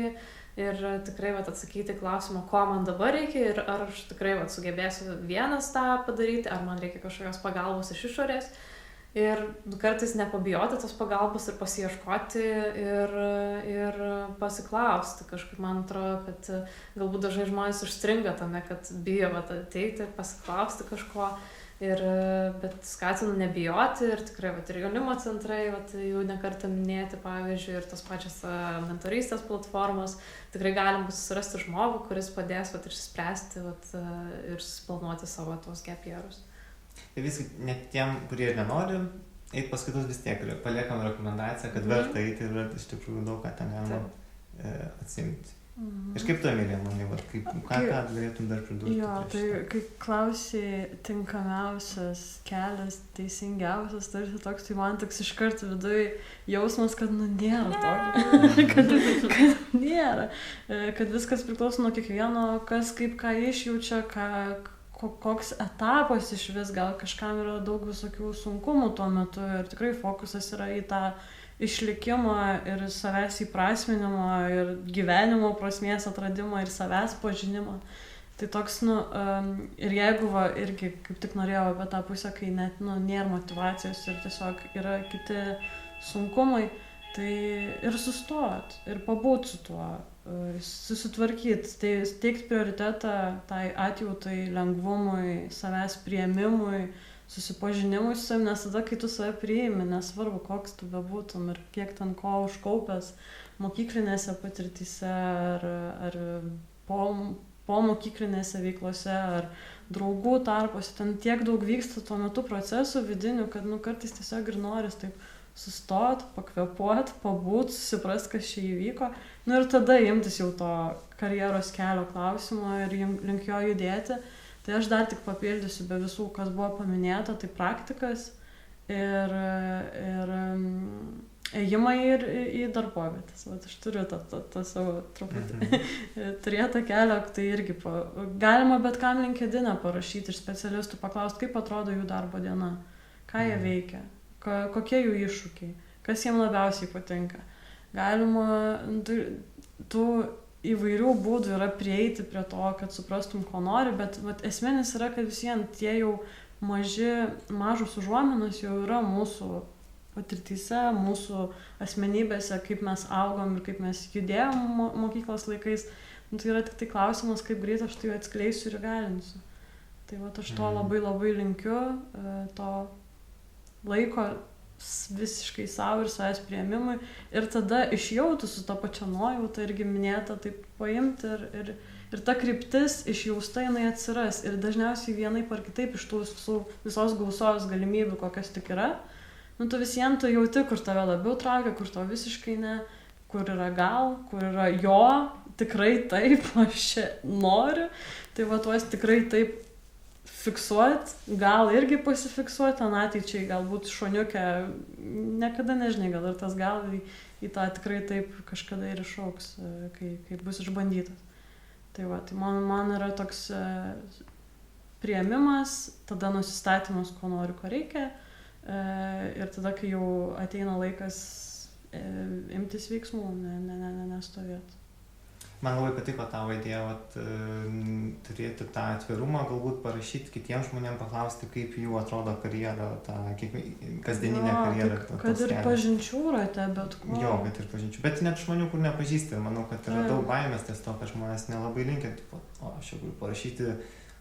ir tikrai atsakyti klausimą, ko man dabar reikia ir ar aš tikrai sugebėsiu vienas tą padaryti, ar man reikia kažkokios pagalbos iš išorės. ir kartais nepabijoti tos pagalbos ir pasiieškoti ir pasiklausti. Kažkaip man atrodo, kad galbūt dažnai žmonės užstringa tame, kad bijo ateiti ir pasiklausti kažko. Bet skatinu nebijoti ir tikrai ir jaunimo centrai, jau nekartą minėti, pavyzdžiui, ir tos pačios mentorystės platformos. Tikrai galim susirasti žmogų, kuris padės išspręsti ir susiplanuoti savo tuos gap yearus. Ir visgi net tiem, kurie ir nenori eiti pas kitus, vis tiek paliekam rekomendaciją, kad verta eiti ir iš tikrųjų daug ką ten galima atsimti. Ir kaip tu, Emilija, manai, ką galėtum dar pridurti? Jo, tai kai klausai tinkamiausias kelias, teisingiausias, tarsi toks, tai man toks iškart viduje jausmas, kad nėra to, kad nėra, kad viskas priklauso nuo kiekvieno, kas kaip ką išjaučia, koks etapas iš vis, gal kažkam yra daug visokių sunkumų tuo metu ir tikrai fokusas yra į tą išlikimą ir savęs įprasminimą ir gyvenimo prasmės atradimą ir savęs pažinimą. Tai toks, ir jeigu irgi kaip tik norėjau apie tą pusę, kai net, nėra motyvacijos ir tiesiog yra kiti sunkumai, tai ir sustot, ir pabūt su tuo, susitvarkyti, tai teikti prioritetą tai atjautai, lengvumui, savęs priėmimui, susipažinimui su savim, nes tada, kai tu save priimi, nesvarbu, koks tu bebūtum ir kiek ten ko užkaupęs mokyklinėse patirtyse ar po mokyklinėse veiklose ar draugų tarpuose, ten tiek daug vyksta tuo metu procesų vidinių, kad kartais tiesiog ir noris taip sustot, pakvėpuot, pabūt, suprast, kas čia įvyko, ir tada imtis jau to karjeros kelio klausimo ir link jo judėti. Tai aš dar tik papildysiu be visų, kas buvo paminėta, tai praktikas ir ėjimai ir į darbovietės. Aš turiu tą savo truputį turėtą kelią, tai irgi galima bet kam LinkedIn'e parašyti ir specialistų paklausti, kaip atrodo jų darbo diena, ką jie veikia, kokie jų iššūkiai, kas jiems labiausiai patinka. Galima tų įvairių būdų yra prieiti prie to, kad suprastum, ko nori, bet esminis yra, kad visiems tie jau mažos užuominos jau yra mūsų patirtyse, mūsų asmenybėse, kaip mes augom ir kaip mes judėjom mokyklos laikais. Tai yra tik tai klausimas, kaip greit aš tai atskleisiu ir įgalinsiu. Tai aš to labai labai linkiu, to laiko visiškai savo ir savęs priėmimui ir tada išjautus su tą pačią nuojautą irgi minėtą taip paimti ir ta kryptis išjausta jinai atsiras ir dažniausiai vienaip ar kitaip iš tų visos gausos galimybių, kokios tik yra, tu visiems tu jauti, kur tave labiau traukia, kur to visiškai ne, kur yra gal, kur yra jo, tikrai taip, aš čia noriu, tai tuos tikrai taip fiksuot, gal irgi pasifiksuot, ateičiai galbūt šoniukę, niekada nežinai, gal ir tas gal į tą tikrai taip kažkada ir išauks, kai bus išbandytas. Tai man yra toks priėmimas, tada nusistatymas, ko noriu, ko reikia, ir tada, kai jau ateina laikas imtis veiksmų, nestovėti. Man labai patiko tavo idėja turėti tą atvirumą, galbūt parašyti kitiems žmonėms, paklausti, kaip jų atrodo karjera, ta kasdieninė karjera. Kad ir pažinčių rate, bet ko. Jo, kad ir pažinčių, bet net žmonių, kur nepažįsti, manau, kad yra daug baimės ties to, kad žmonės nelabai linkia, aš jau galiu parašyti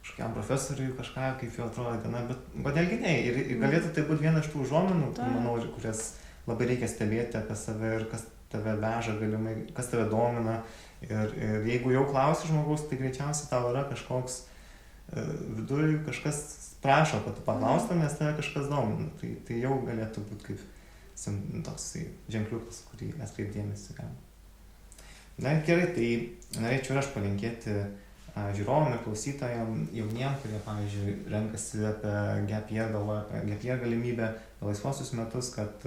kažkokiam profesoriui kažką, kaip jo atrodo diena, bet kodėlgi ne, ir galėtų tai būti viena iš tų užuominų, manau, kurias labai reikia stebėti apie save ir kas tave veža galimai, kas tave domina. Ir jeigu jau klausi žmogaus, tai greičiausiai tau yra kažkoks viduje kažkas prašo, kad tu paklaustum, nes tave kažkas domina. Tai jau galėtų būti kaip toks ženkliukas, kurį atkreipdėmėsi. Na gerai, tai norėčiau ir aš palinkėti žiūrovam ir klausytojam jauniem, kurie, pavyzdžiui, renkasi apie gap year, galvoja apie gap year galimybę, apie laisvuosius metus, kad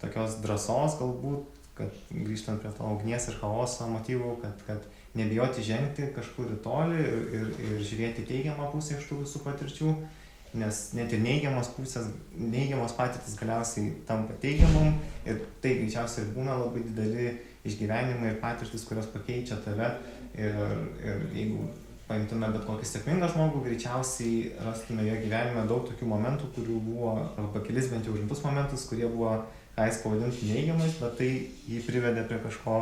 tokios drąsos galbūt, kad grįžtant prie to ugnies ir chaoso motyvų, kad nebijoti žengti kažkur į tolį ir žiūrėti teigiamą pusę iš tų visų patirčių, nes net ir neigiamos patirtis galiausiai tampa teigiamom ir tai greičiausiai ir būna labai dideli išgyvenimai ir patirtis, kurios pakeičia tave ir jeigu paimtume bet kokį sėkmingą žmogų, greičiausiai rastume jo gyvenime daug tokių momentų, kurių buvo, arba kelis bent jau rimtus momentus, kurie buvo, ką jis pavadintų neigiamais, bet tai jį privedė prie kažko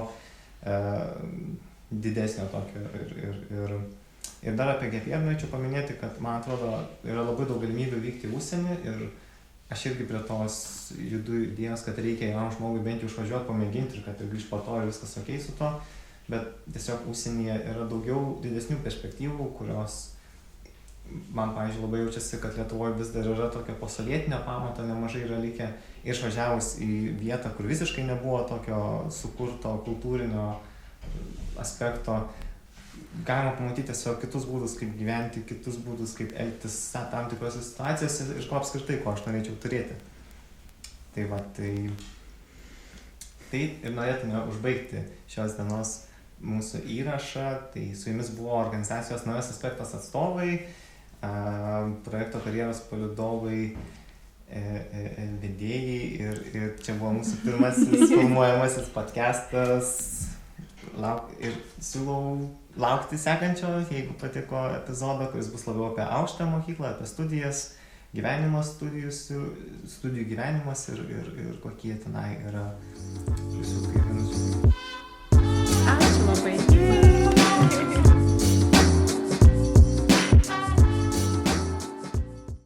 didesnio tokio. Ir dar apie gap year norėčiau paminėti, kad man atrodo yra labai daug galimybių vykti į užsienį ir aš irgi prie tos judu idėjos, kad reikia jaunam žmogui bent jau išvažiuoti, pamėginti ir kad ir grįžti po to ir viskas okei su to. Bet tiesiog užsienyje yra daugiau didesnių perspektyvų, kurios man, pavyzdžiui, labai jaučiasi, kad Lietuvoje vis dar yra tokio posovietinio pamato, nemažai yra likę. Išvažiavus į vietą, kur visiškai nebuvo tokio sukurto kultūrinio aspekto, galima pamatyti tiesiog kitus būdus, kaip gyventi, kitus būdus, kaip elgtis tam tikrose situacijose ir ko apskritai, ko aš norėčiau turėti. Tai va, tai ir norėtume užbaigti šios dienos mūsų įrašą. Tai su jumis buvo organizacijos Naujas aspektas atstovai, projekto karjeros palydovai, vedėjai ir čia buvo mūsų pirmasis filmuojamasis podcastas. Ir siūlau laukti sekančio, jeigu patiko epizodo, kuris bus labiau apie aukštąją mokyklą, apie studijas, studijų gyvenimas ir kokie tenai yra visų kaip